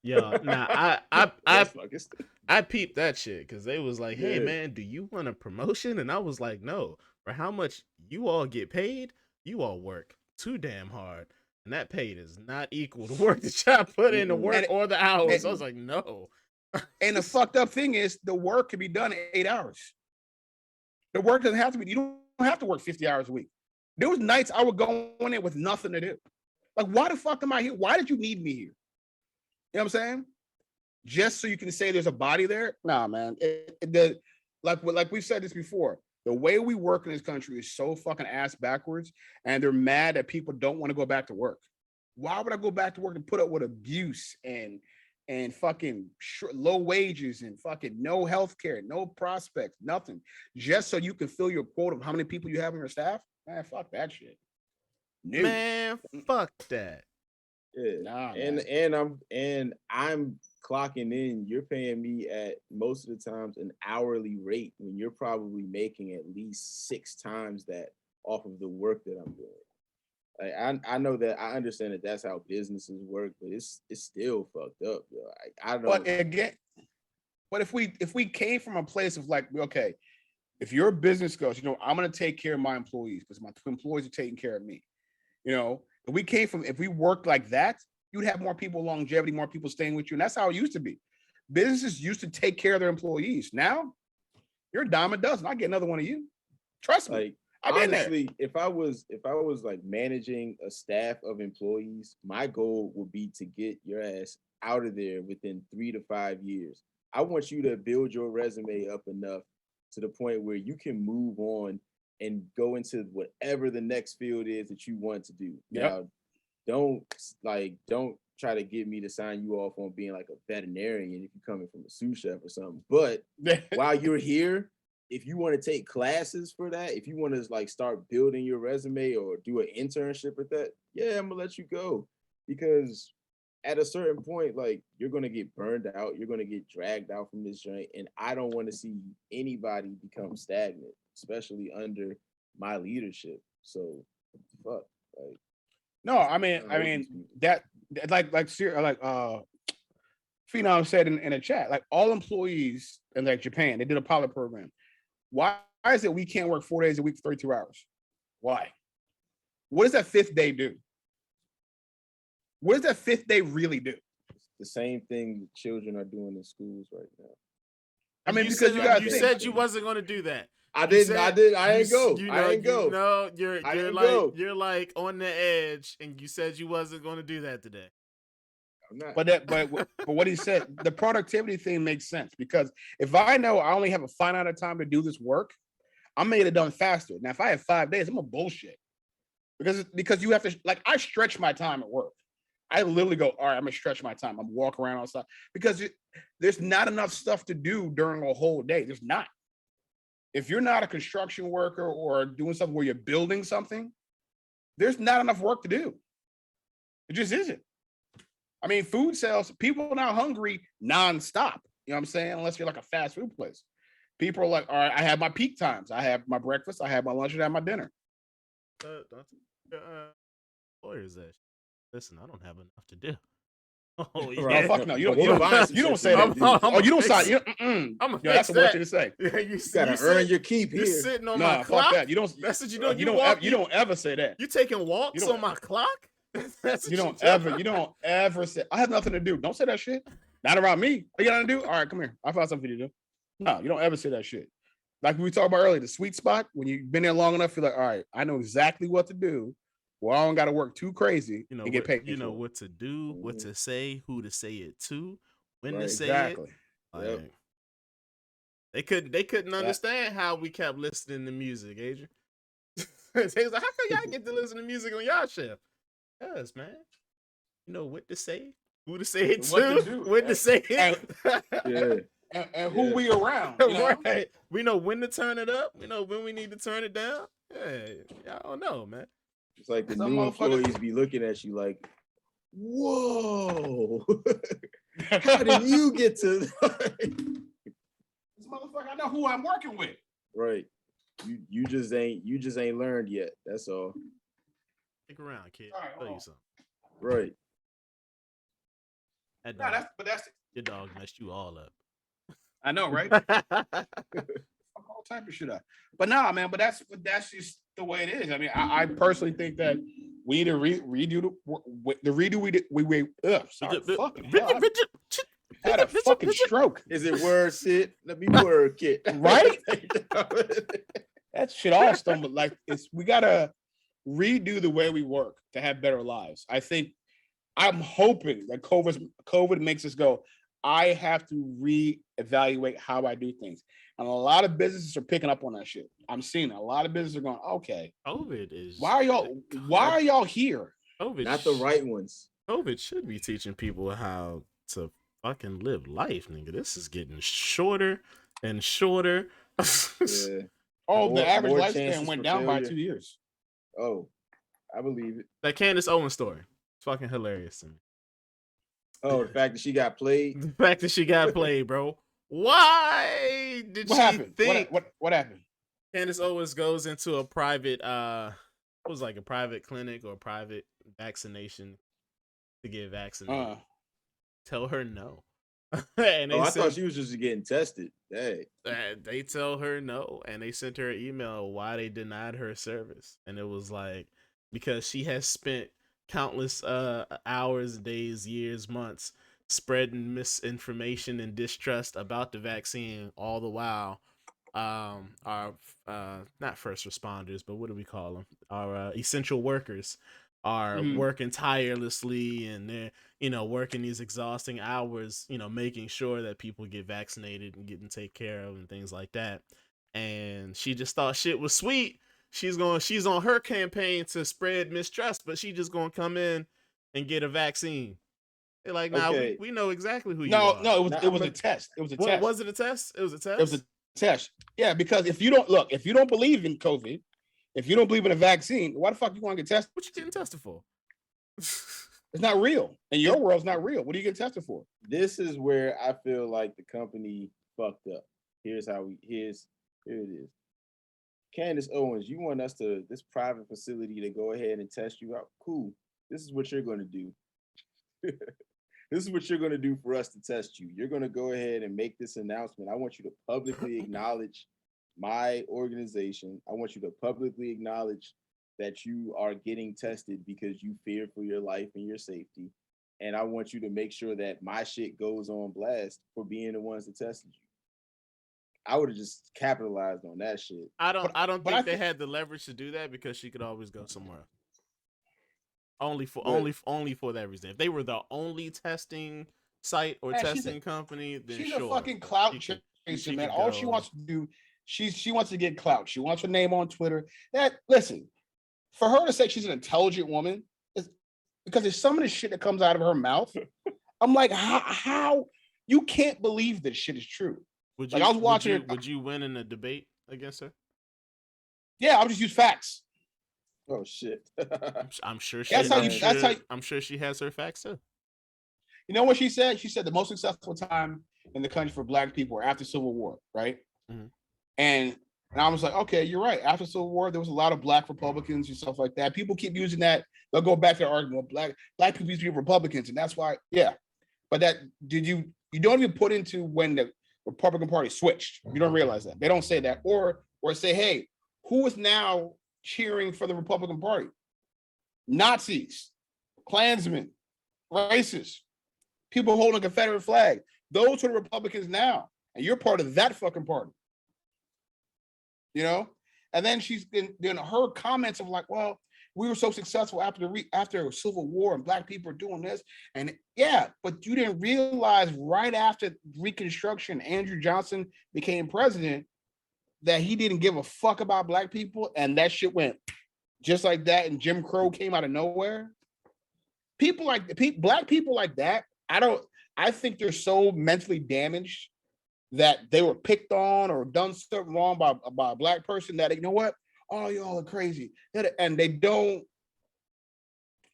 Yo, nah,
That's fucking stupid.
I peeped that shit because they was like, "Hey
Yeah.
man, do you want a promotion?" And I was like, "No. For how much you all get paid, you all work too damn hard, and that pay does not equal the work that y'all put in the work
And,
or the hours." I
and,
was like, "No."
and the fucked up thing is, the work can be done in 8 hours. The work doesn't have to be. You don't have to work 50 hours a week. There was nights I would go in there with nothing to do. Like, why the fuck am I here? Why did you need me here? You know what I'm saying? Just so you can say there's a body there? Nah, man. Like we've said this before, the way we work in this country is so fucking ass backwards, and they're mad that people don't want to go back to work. Why would I go back to work and put up with abuse and fucking low wages and fucking no health care, no prospects, nothing, just so you can fill your quota of how many people you have on your staff? Man, fuck that shit. No.
Man, fuck that.
Yeah.
Nah,
and I'm clocking in. You're paying me at most of the times an hourly rate when you're probably making at least 6 times that off of the work that I'm doing. Like, I know that, I understand that that's how businesses work, but it's still fucked up, yo. I don't.
But again, but if we came from a place of like, okay, if your business goes, I'm going to take care of my employees because my employees are taking care of me. If we worked like that, you'd have more people longevity, more people staying with you. And that's how it used to be. Businesses used to take care of their employees. Now you're a dime a dozen. I get another one of you. Trust me.
Like, honestly, if I was like managing a staff of employees, my goal would be to get your ass out of there within 3 to 5 years. I want you to build your resume up enough to the point where you can move on and go into whatever the next field is that you want to do.
Yep.
Now, don't try to get me to sign you off on being like a veterinarian if you're coming from a sous chef or something. But while you're here, if you want to take classes for that, if you want to like start building your resume or do an internship with that, yeah, I'm gonna let you go. Because at a certain point, like, you're gonna get burned out, you're gonna get dragged out from this joint, and I don't want to see anybody become stagnant, especially under my leadership. So, fuck, like,
no, I mean that like Phenom said in a chat, like all employees in like Japan, they did a pilot program. Why is it we can't work 4 days a week, 32 hours? Why? What does that 5th day do? What does that 5th day really do?
it's the same thing that children are doing in schools right now.
I mean, because
you said you wasn't going to do that.
I didn't go. I didn't go.
No, you're like on the edge, and you said you wasn't going to do that today.
I'm not.
But what he said, the productivity thing makes sense, because if I know I only have a finite amount of time to do this work, I'm gonna get it done faster. Now, if I have 5 days, I'm a bullshit, because you have to, like, I stretch my time at work. I literally go, all right, I'm gonna stretch my time. I'm walk around outside because there's not enough stuff to do during a whole day. There's not. If you're not a construction worker or doing something where you're building something, there's not enough work to do. It just isn't. I mean, food sales, people are now hungry nonstop. You know what I'm saying? Unless you're like a fast food place. People are like, all right, I have my peak times. I have my breakfast, I have my lunch, and I have my dinner.
Lawyers that. Listen, I don't have enough to do. Oh,
yeah.
Right.
Fuck no. You don't say
I'm-
that.
I'm
Oh, you don't
fix
sign. That's the worst thing to say.
you
gotta earn your keep
You're
here.
sitting on
Nah,
my
fuck
clock.
that. You don't.
That's what you do.
You don't ever say that.
You taking walks
You don't-
on my clock? That's what
You don't ever say. I have nothing to do. Don't say that shit. Not around me. What you got to do? All right, come here. I found something for you to do. No, you don't ever say that shit. Like we talked about earlier, the sweet spot, when you've been there long enough, you're like, all right, I know exactly what to do. Well, I don't got to work too crazy and get paid.
You know what to do, what to say, who to say it to, when to say
exactly.
it. Like, they couldn't understand how we kept listening to music, Adrian. They was like, how come y'all get to listen to music on y'all shift? Yes, man. You know what to say, who to say it to, when to say it.
And who we around. You know?
Right. We know when to turn it up. We know when we need to turn it down. Yeah, I don't know, man.
It's like the new employees be looking at you like, whoa, how did you get to
this motherfucker? I know who I'm working with.
Right. You just ain't learned yet. That's all.
Stick around, kid.
All right,
I'll tell you something.
Right.
That
Nah,
dog,
that's
your dog messed you all up.
I know, right? All type of shit up. But nah, man. But that's just the way it is. I mean, I personally think that we need to redo the redo we sorry, fucking hell, I had a fucking stroke.
Is it word sit? Let me word kid.
Right? That shit all stumbled. Like we gotta redo the way we work to have better lives. I'm hoping that COVID makes us go, I have to reevaluate how I do things. And a lot of businesses are picking up on that shit. I'm seeing a lot of businesses are going, okay.
COVID is
why are y'all here?
COVID,
not the right ones.
COVID should be teaching people how to fucking live life, nigga. This is getting shorter and shorter.
Yeah.
Oh, the average
more
lifespan went down by 2 years.
Oh, I believe it.
That Candace Owens story. It's fucking hilarious to me.
Oh, the fact that she got played.
The fact that she got played, bro. Why did
What
she
happened?
think?
What happened?
Candace Owens goes into a private, it was like a private clinic or a private vaccination to get vaccinated. Tell her no.
And I thought she was just getting tested. Hey.
They tell her no, and they sent her an email why they denied her service, and it was like because she has spent countless hours, days, years, months spreading misinformation and distrust about the vaccine, all the while our not first responders, but what do we call them? Our essential workers are working tirelessly, and they're working these exhausting hours, making sure that people get vaccinated and getting taken care of and things like that. And she just thought shit was sweet. She's on her campaign to spread mistrust, but she just gonna come in and get a vaccine. They're like, nah, okay. we know exactly who you are.
No, it was a test. It was a test.
Was it a test? It was a test.
It was a test. Yeah, because if you don't believe in COVID, if you don't believe in a vaccine, why the fuck you want to get tested?
What you getting tested for?
It's not real. In your world, it's not real. What are you getting tested for?
This is where I feel like the company fucked up. Here it is. Candace Owens, you want us this private facility to go ahead and test you out? Cool. This is what you're going to do. This is what you're going to do for us to test you. You're going to go ahead and make this announcement. I want you to publicly acknowledge my organization. I want you to publicly acknowledge that you are getting tested because you fear for your life and your safety. And I want you to make sure that my shit goes on blast for being the ones that tested you. I would have just capitalized on that shit.
I don't think they had the leverage to do that because she could always go somewhere else. Only for that reason. If they were the only testing site or testing company, then
she's
sure.
A fucking clout chaser, man. All she wants to do, she wants to get clout. She wants her name on Twitter. Listen, for her to say she's an intelligent woman is because there's some of the shit that comes out of her mouth. I'm like, how you can't believe this shit is true. I was watching.
Would you win in a debate against her?
Yeah, I'll just use facts.
Oh shit!
I'm sure she. I'm sure she has her facts too.
You know what she said? She said the most successful time in the country for Black people were after Civil War, right? Mm-hmm. And I was like, okay, you're right. After Civil War, there was a lot of Black Republicans and stuff like that. People keep using that. They'll go back to the argument. Black people used to be Republicans, and that's why. Yeah, but you don't even put into when the Republican Party switched. You don't realize that. They don't say that, or say, hey, who is now cheering for the Republican Party? Nazis, Klansmen, racists, people holding a Confederate flag. Those are the Republicans now, and you're part of that fucking party. And then she's been her comments of like, well, we were so successful after Civil War and Black people are doing this, and yeah, but you didn't realize right after Reconstruction, Andrew Johnson became president, that he didn't give a fuck about Black people, and that shit went just like that, and Jim Crow came out of nowhere. Black people like that, I think they're so mentally damaged that they were picked on or done something wrong by a Black person that, you know what? Oh, y'all are crazy. And they don't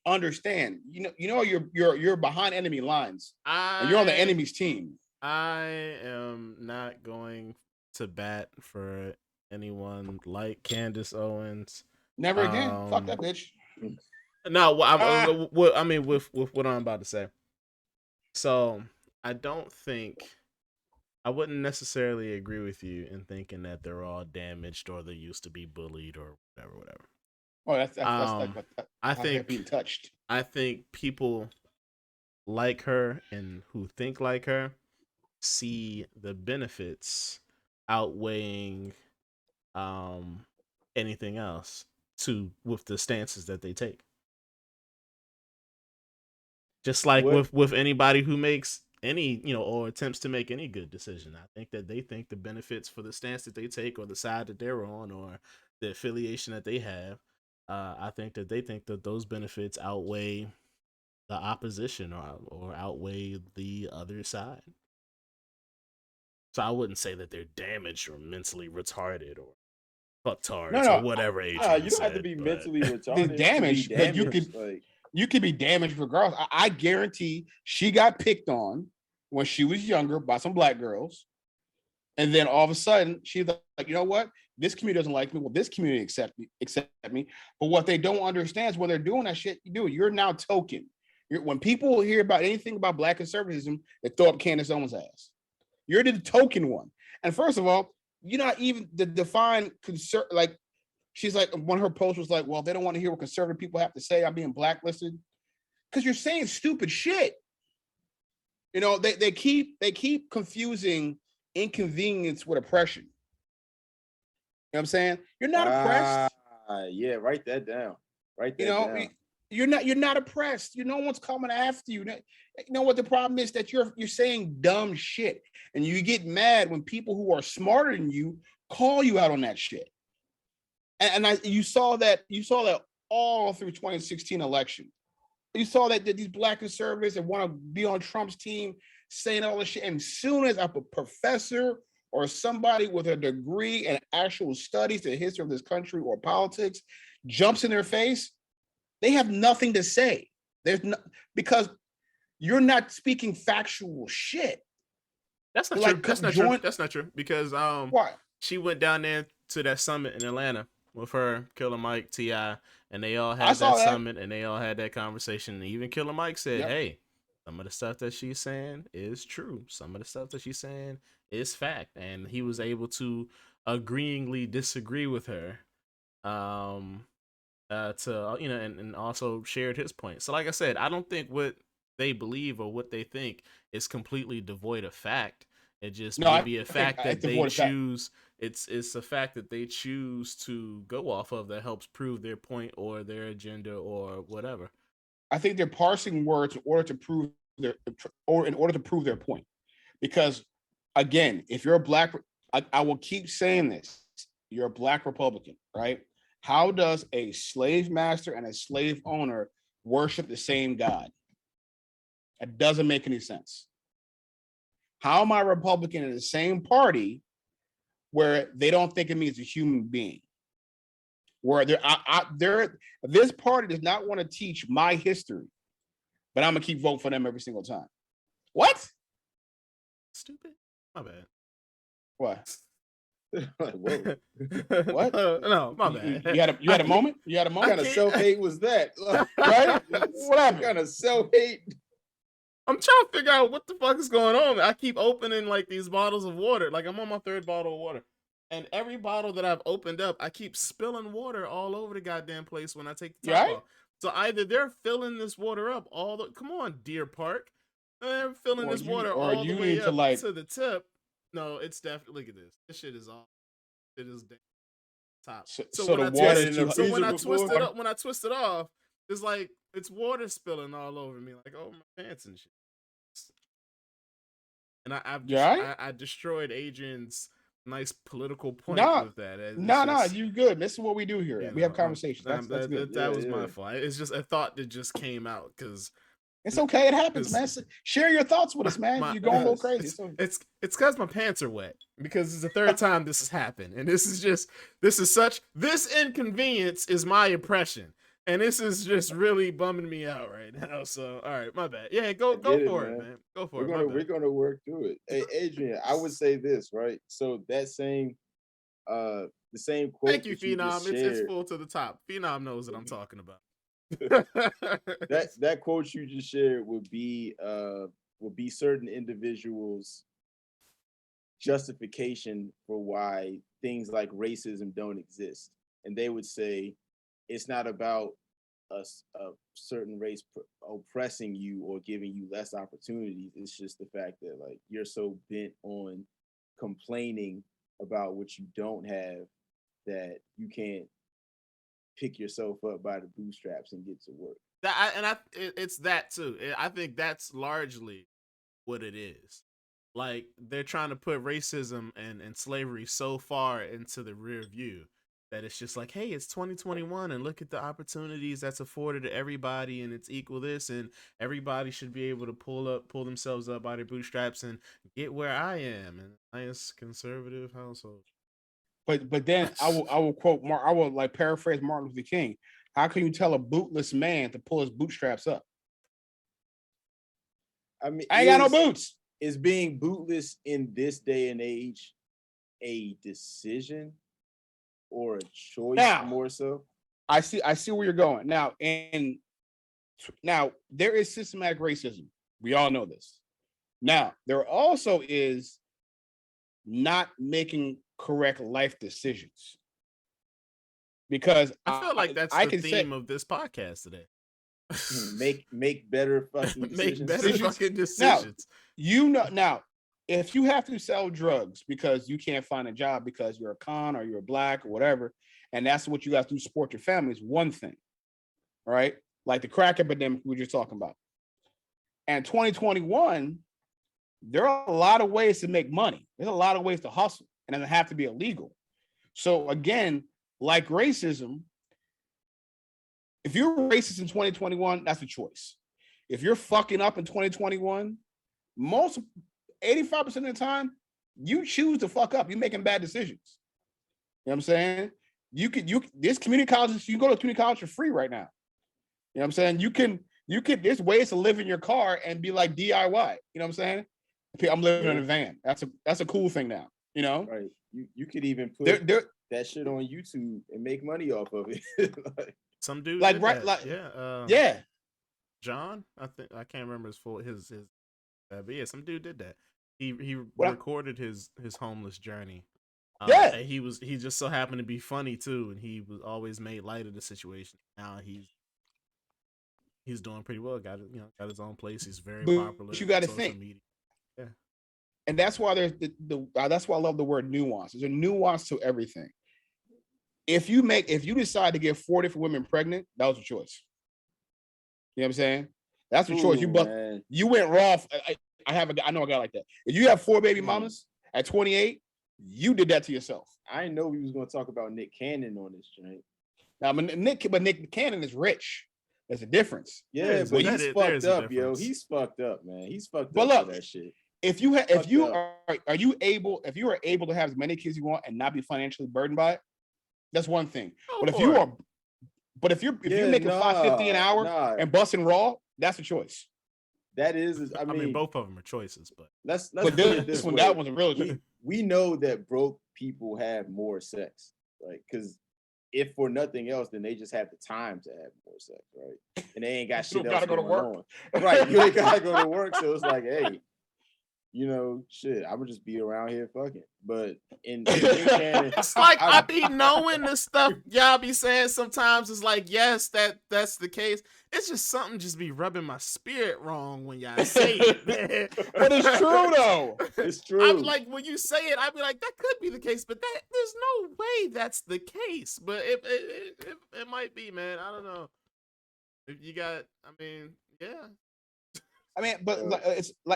understand. You're behind enemy lines. And you're on the enemy's team.
I am not going to bat for anyone like Candace Owens.
Never again. Fuck that bitch.
No, I mean with what I'm about to say. So I don't think I wouldn't necessarily agree with you in thinking that they're all damaged or they used to be bullied or whatever, whatever.
Oh, that's like
Um, I
how they're
think
being touched.
I think people like her and who think like her see the benefits outweighing um anything else to with the stances that they take. Just like
What
with anybody who makes any, or attempts to make any good decision. I think that they think the benefits for the stance that they take or the side that they're on or the affiliation that they have, I think that they think that those benefits outweigh the opposition or outweigh the other side. So I wouldn't say that they're damaged or mentally retarded or
No,
fucktards or
no,
whatever
Nah,
Adrian
you don't have to
said,
be
but
mentally
the
retarded to be
damage because
damaged. Like,
you could be damaged regardless. I guarantee she got picked on when she was younger by some black girls, and then all of a sudden she's like, you know what? This community doesn't like me. Well, this community accept me. But what they don't understand is when they're doing that shit, you're now token. When people hear about anything about black conservatism, they throw up Candace Owens' ass. You're the token one. And first of all, you're not even the defined like she's like, one of her posts was like, well, they don't want to hear what conservative people have to say. I'm being blacklisted. Because you're saying stupid shit. They keep confusing inconvenience with oppression. You know what I'm saying? You're not oppressed.
Yeah, write that down. Write
You
that
know,
down.
you're not oppressed. No one's coming after you. You know what the problem is? That you're saying dumb shit. And you get mad when people who are smarter than you call you out on that shit. You saw that all through 2016 election. You saw that these black conservatives that want to be on Trump's team saying all this shit. And as soon as a professor or somebody with a degree in actual studies, the history of this country or politics, jumps in their face, they have nothing to say. There's no, because you're not speaking factual shit.
That's not true. That's not true. That's not true because
why?
She went down there to that summit in Atlanta with her, Killer Mike, T.I., and they all had that summit and they all had that conversation. And even Killer Mike said, hey, some of the stuff that she's saying is true. Some of the stuff that she's saying is fact. And he was able to agreeingly disagree with her and also shared his point. So like I said, I don't think what they believe or what they think is completely devoid of fact. It just may be a fact that they choose. It's a fact that they choose to go off of that helps prove their point or their agenda or whatever.
I think they're parsing words in order to prove their point. Because again, if you're a black, I will keep saying this, you're a black Republican, right? How does a slave master and a slave owner worship the same God? It doesn't make any sense. How am I Republican in the same party where they don't think of me as a human being? Where this party does not want to teach my history, but I'm gonna keep voting for them every single time. What?
Stupid. My bad.
What?
What? No, my bad.
You had a moment? You had a moment?
What kind of self-hate was that?
Right? What happened?
Kind of self-hate?
I'm trying to figure out what the fuck is going on. I keep opening like these bottles of water. Like I'm on my third bottle of water. And every bottle that I've opened up, I keep spilling water all over the goddamn place when I take the top off. So either they're filling this water up come on, Deer Park. They're filling this water all the way up to the tip. No, it's definitely, look at this. This shit is all, it is top. So when I twist it off, it's like, it's water spilling all over me, like over my pants and shit. And I destroyed Adrian's nice political point with that.
You good. This is what we do here. We have conversations. That's good.
That was my fault. It's just a thought that just came out because
it's okay. It happens, man. Share your thoughts with us, man. You're going a little crazy.
It's because my pants are wet because it's the third time this has happened, and this inconvenience is my oppression. And this is just really bumming me out right now. So, all right, my bad. Yeah, go for it, man. Go for it.
We're gonna work through it. Hey, Adrian, I would say this, right? So that same, the same quote.
Thank you, Phenom. It's full to the top. Phenom knows what I'm talking about.
that quote you just shared would be would be certain individuals' justification for why things like racism don't exist, and they would say it's not about a certain race oppressing you or giving you less opportunities. It's just the fact that like you're so bent on complaining about what you don't have that you can't pick yourself up by the bootstraps and get to work.
It's that too. I think that's largely what it is. Like they're trying to put racism and slavery so far into the rear view that it's just like, hey, it's 2021 and look at the opportunities that's afforded to everybody and it's equal this and everybody should be able to pull themselves up by their bootstraps and get where I am in a nice conservative household.
But then I will quote I will like paraphrase Martin Luther King. How can you tell a bootless man to pull his bootstraps up?
I mean,
I ain't got no boots.
Is being bootless in this day and age a decision or a choice now, more so?
I see where you're going. Now, now there is systematic racism. We all know this. Now, there also is not making correct life decisions. Because
I feel like that's the theme of this podcast today.
make better fucking decisions.
Make better fucking decisions.
Now, if you have to sell drugs because you can't find a job because you're a con or you're black or whatever, and that's what you got to do to support your family, is one thing, right? Like the crack epidemic we were just talking about. And 2021, there are a lot of ways to make money. There's a lot of ways to hustle, and it doesn't have to be illegal. So again, like racism, if you're racist in 2021, that's a choice. If you're fucking up in 2021, 85% of the time, you choose to fuck up. You're making bad decisions. You know what I'm saying? There's community colleges, you can go to community college for free right now. You know what I'm saying? You can, there's ways to live in your car and be like DIY. You know what I'm saying? I'm living in a van. That's a cool thing now, you know?
Right. You could even put that shit on YouTube and make money off of it.
Some dude
like
did
right,
that.
like
yeah. John, I can't remember his full but yeah, some dude did that. He recorded his homeless journey.
Yeah,
and he just so happened to be funny too, and he was always made light of the situation. Now he's doing pretty well. Got his own place. He's very popular.
But you got to think.
Media. Yeah,
and that's why there's that's why I love the word nuance. There's a nuance to everything. If you decide to get 4 different women pregnant, that was a choice. You know what I'm saying? That's a choice. You went raw. I know a guy like that. If you have 4 baby mamas at 28, you did that to yourself.
I didn't know we was going to talk about Nick Cannon on this joint.
Now, but Nick Cannon is rich. There's a difference.
Yeah, but he's fucked up, yo. He's fucked up, man. He's fucked up for that shit.
If you are able to have as many kids you want and not be financially burdened by it, that's one thing. But if you're making $5.50 an hour and busting raw, that's a choice.
That is, I mean,
both of them are choices, but
let's
put it this way. That was a real choice.
We know that broke people have more sex, right? Because if for nothing else, then they just have the time to have more sex, right? And they ain't got shit else going on. Right, you ain't gotta go to work, so it's like, hey, shit, I'm gonna just be around here fucking. But in
it's like I be knowing the stuff y'all be saying sometimes. It's like, yes, that's the case. It's just something just be rubbing my spirit wrong when y'all say it, man.
But it's true though.
It's true.
I'm like, when you say it, I'd be like, that could be the case, but there's no way that's the case. But it might be, man. I don't know. If you got, yeah.
I mean, but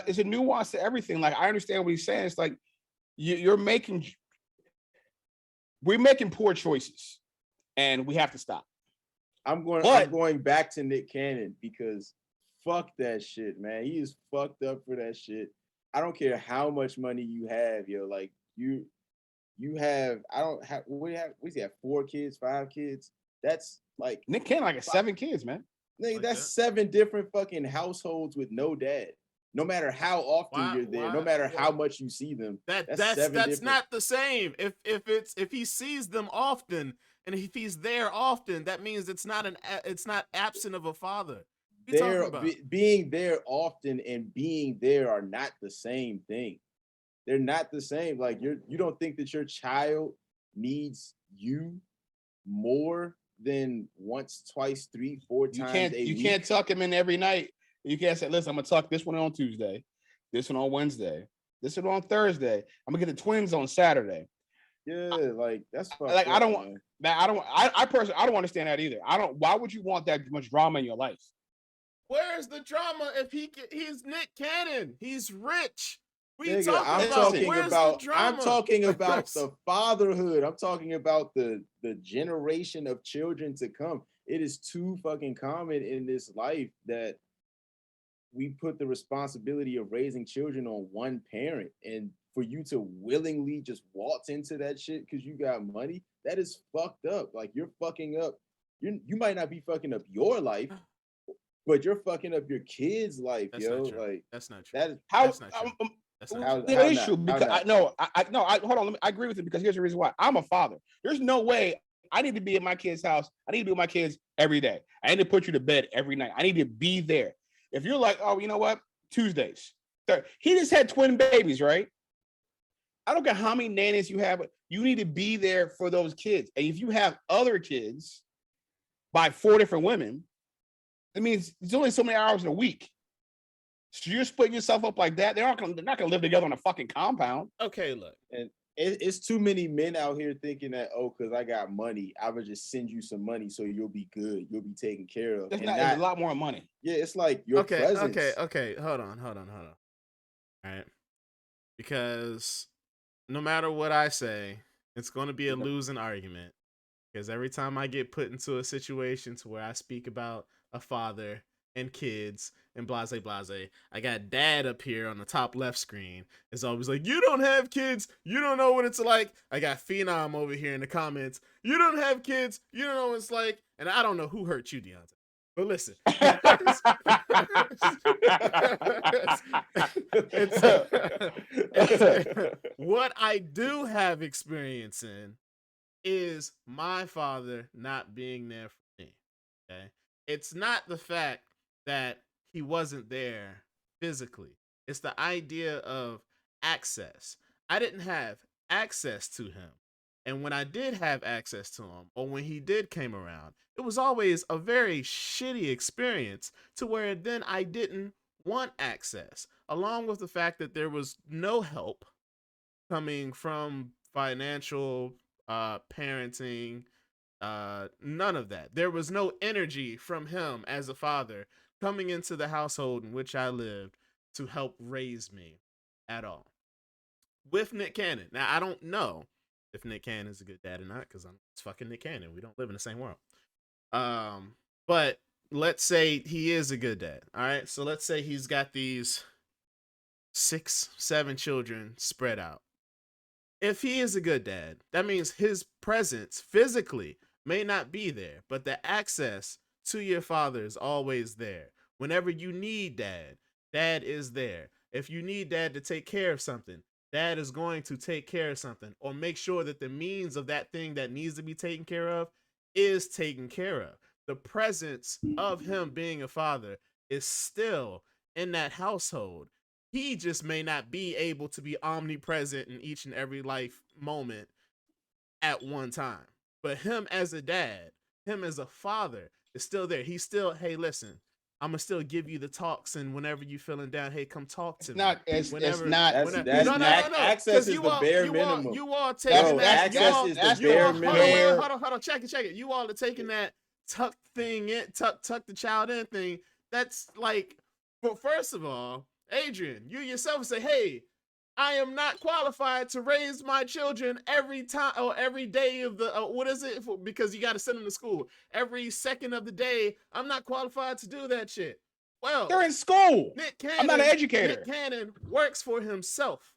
it's a nuance to everything. Like, I understand what he's saying. It's like we're making poor choices, and we have to stop.
I'm going back to Nick Cannon because fuck that shit, man. He is fucked up for that shit. I don't care how much money you have, yo. Like you have. What does he have? 4 kids, 5 kids. That's like
Nick Cannon like 7 kids, man.
Nigga, that's 7 different fucking households with no dad. No matter how often you're there, no matter how much you see them,
that's not the same. If he sees them often and if he's there often, that means it's not absent of a father.
being there often and being there are not the same thing. They're not the same. Like you don't think that your child needs you more than once, twice, 3, 4 times a week.
You can't tuck him in every night. You can't say, listen, I'm gonna tuck this one on Tuesday, this one on Wednesday, this one on Thursday. I'm gonna get the twins on Saturday.
Yeah, like that's
like I don't personally I don't understand that either. Why would you want that much drama in your life?
Where's the drama if he's Nick Cannon? He's rich.
I'm talking about the fatherhood. I'm talking about the generation of children to come. It is too fucking common in this life that we put the responsibility of raising children on one parent, and for you to willingly just waltz into that shit because you got money, that is fucked up. Like you're fucking up. You might not be fucking up your life, but you're fucking up your kid's life,
that's
yo.
Like that's not true.
That is
that's not true. That's not true.
The issue because hold on. I agree with it because here's the reason why. I'm a father. There's no way I need to be at my kid's house. I need to be with my kids every day. I need to put you to bed every night. I need to be there. If you're like, oh, you know what? Tuesdays. He just had twin babies, right? I don't care how many nannies you have, but you need to be there for those kids. And if you have other kids by 4 different women, it means it's only so many hours in a week. So you're splitting yourself up like that. They're not gonna live together on a fucking compound.
Okay, look.
And it's too many men out here thinking that, oh, because I got money, I would just send you some money so you'll be good, you'll be taken care of.
It's a lot more money.
Yeah, it's like your presence.
Okay. Hold on. All right. Because no matter what I say, it's going to be a losing argument. Because every time I get put into a situation to where I speak about a father and kids and blase, I got dad up here on the top left screen. It's always like, you don't have kids, you don't know what it's like. I got Phenom over here in the comments. You don't have kids, you don't know what it's like. And I don't know who hurt you, Deontay. But listen, what I do have experience in is my father not being there for me. Okay, it's not the fact that he wasn't there physically. It's the idea of access. I didn't have access to him. And when I did have access to him, or when he did came around, it was always a very shitty experience to where then I didn't want access, along with the fact that there was no help coming from financial, parenting, none of that. There was no energy from him as a father coming into the household in which I lived to help raise me at all. With Nick Cannon. Now, I don't know if Nick Cannon is a good dad or not, because it's fucking Nick Cannon. We don't live in the same world. But let's say he is a good dad. All right. So let's say he's got these 6, 7 children spread out. If he is a good dad, that means his presence physically may not be there, but the access to your father is always there. Whenever you need dad, dad is there. If you need dad to take care of something, dad is going to take care of something, or make sure that the means of that thing that needs to be taken care of is taken care of. The presence of him being a father is still in that household. He just may not be able to be omnipresent in each and every life moment at one time. But him as a dad, him as a father is still there. He's still, hey, listen, I'm gonna still give you the talks, and whenever you feeling down, hey, come talk to me.
Access is the
bare minimum.
You all taking that.
Access is the bare minimum.
Hold on, check it. You all are taking that tuck thing in, tuck the child in thing. That's like, well, first of all, Adrian, you yourself say, hey, I am not qualified to raise my children every time or every day of the, what is it? Because you got to send them to school. Every second of the day, I'm not qualified to do that shit. Well,
they're in school.
Nick Cannon,
I'm not an educator.
Nick Cannon works for himself.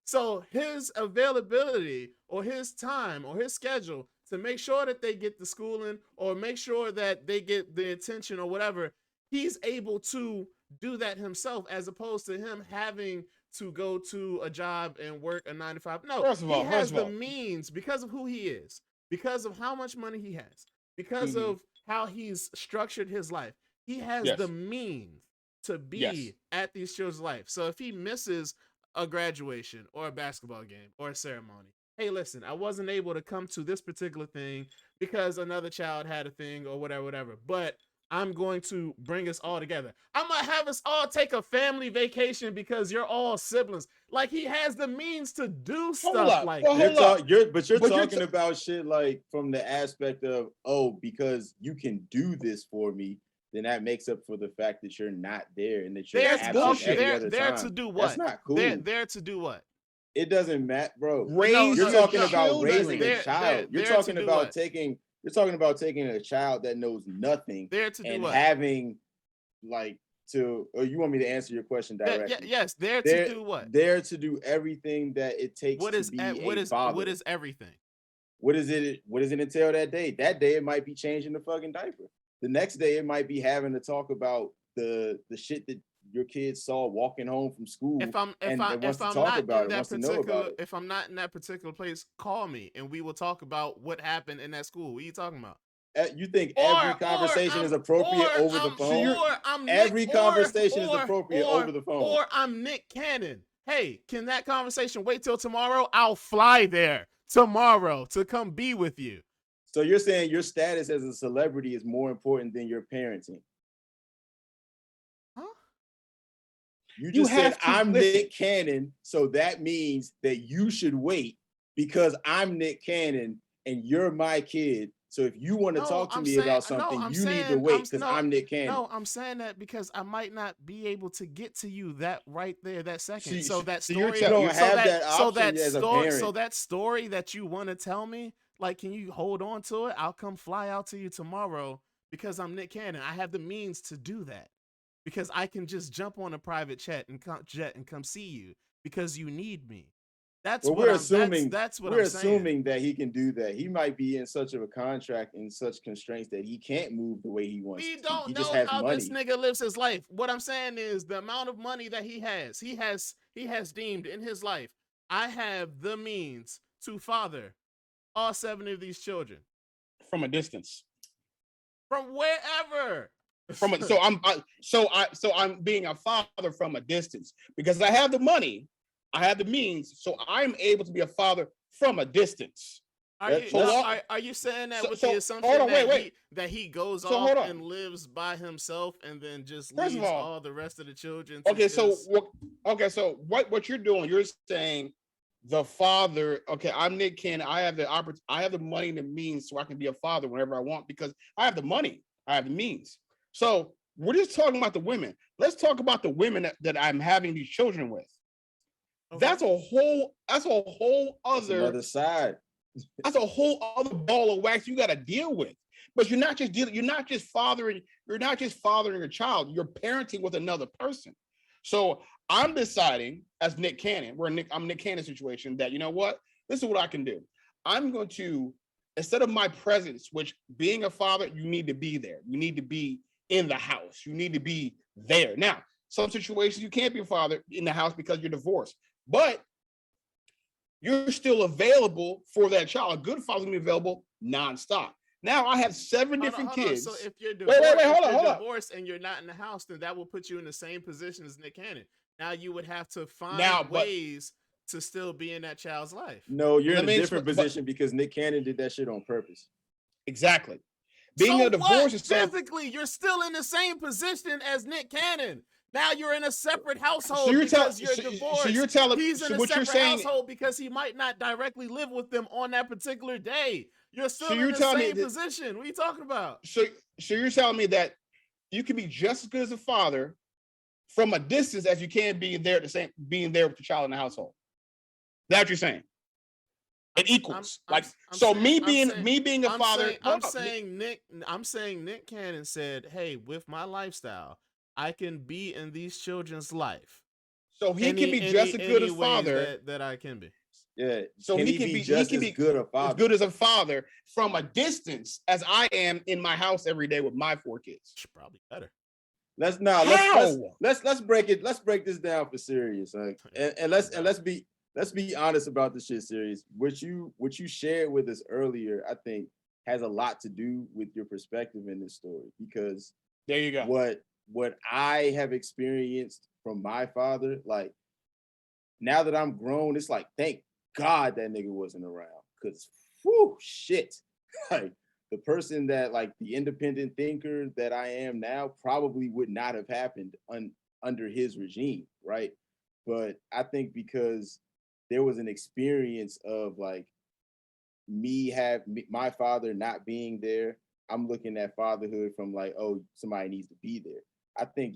So his availability or his time or his schedule to make sure that they get the schooling or make sure that they get the attention or whatever, he's able to do that himself, as opposed to him having to go to a job and work a 9 to 5. No, he has the means because of who he is, because of how much money he has, because of how he's structured his life. He has
Yes.
the means to be
Yes.
at these children's life. So if he misses a graduation or a basketball game or a ceremony, hey, listen, I wasn't able to come to this particular thing because another child had a thing or whatever, whatever. But I'm going to bring us all together. I'm gonna have us all take a family vacation because you're all siblings. Like he has the means to do
Hold
stuff
up.
like
Well,
that.
hold up.
You're
But you're
talking about shit like from the aspect of, oh, because you can do this for me, then that makes up for the fact that you're not there and that you're
They're
That's
absent
bullshit.
every other
there
time.
to do what?
That's not cool.
They're to do what?
It doesn't matter, bro.
Raise
You're
your
talking about
children.
raising a
They're-
child. You're
they're to
talking
do
about
what?
taking a child that knows nothing
They're to do
and
what?
having like to, or you want me to answer your question directly?
Yes, they're
They're
to do what?
They're to do everything that it takes
What
to
is
be
what
a
is
father.
what is everything?
What does it entail that day? That day it might be changing the fucking diaper. The next day it might be having to talk about the shit that your kids saw walking home from school.
If I'm
wants to
not
talk about
in
it,
that
wants to know about
particular
it.
if I'm not in that particular place, call me and we will talk about what happened in that school. What are you talking about?
You think every conversation is appropriate over the phone? Every conversation is appropriate over the phone.
Or I'm Nick Cannon. Hey, can that conversation wait till tomorrow? I'll fly there tomorrow to come be with you.
So you're saying your status as a celebrity is more important than your parenting?
Huh?
You just said I'm Nick Cannon, so that means that you should wait because I'm Nick Cannon and you're my kid. So if you want to talk to me about something, you need to wait because I'm Nick Cannon.
No, I'm saying that because I might not be able to get to you that right there, that second.
So
that
you're
story,
you don't have that
so
option
that
as a
story,
parent.
so that story that you want to tell me, like, can you hold on to it? I'll come fly out to you tomorrow because I'm Nick Cannon. I have the means to do that because I can just jump on a private jet and come see you because you need me. That's
Well,
what
we're
I'm
assuming.
that's what
We're
I'm saying.
assuming that he can do that. He might be in such of a contract and such constraints that he can't move the way he wants.
We
to.
don't
He
know
just has
how
money.
this nigga lives his life. What I'm saying is the amount of money that he has deemed in his life. I have the means to father all 7 of these children
From a distance.
from wherever.
So I'm being a father from a distance because I have the money, I have the means, so I'm able to be a father from a distance.
Are you saying that with the assumption that he goes off and lives by himself and then just leaves all the rest of the children?
So what you're doing? You're saying the father. Okay, I'm Nick Cannon. I have the money and the means, so I can be a father whenever I want because I have the money. I have the means. So we're just talking about the women. Let's talk about the women that I'm having these children with. Okay. That's a whole other
side.
That's a whole other ball of wax you got to deal with. But you're not just fathering a child. You're parenting with another person. So I'm deciding as Nick Cannon, I'm Nick Cannon situation that, you know what? This is what I can do. I'm going to, instead of my presence, which being a father, you need to be there. You need to be in the house. You need to be there. Now, some situations you can't be a father in the house because you're divorced, but you're still available for that child. A good father will be available nonstop. Now I have 7 different kids.
So if you're divorced,
hold
divorced and you're not in the house, then that will put you in the same position as Nick Cannon. Now you would have to find ways to still be in that child's life.
No, you're in a different position because Nick Cannon did that shit on purpose.
Exactly. Being a divorce is
physically, you're still in the same position as Nick Cannon. Now you're in a separate household
you're
because you're divorced.
So you're telling
he's in a
what
separate
you're saying,
household because he might not directly live with them on that particular day. You're still in the same position. What are you talking about?
So you're telling me that you can be just as good as a father from a distance as you can being there with the child in the household. That's what you're saying. It equals. Me being a father.
I'm saying Nick Cannon said, "Hey, with my lifestyle, I can be in these children's life."
So he can be just as good a father
that I can be.
Yeah. So he can be just as good a father.
As good as a father from a distance as I am in my house every day with my 4 kids.
Probably better.
Let's break it. Let's break this down for serious. Like, and let's be honest about this shit, serious. What you shared with us earlier, I think, has a lot to do with your perspective in this story because
There you go.
What I have experienced from my father, like now that I'm grown, it's like thank God that nigga wasn't around. Cause whew, shit. Like the person that like the independent thinker that I am now probably would not have happened under his regime, right? But I think because there was an experience of like my father not being there, I'm looking at fatherhood from like, oh, somebody needs to be there. I think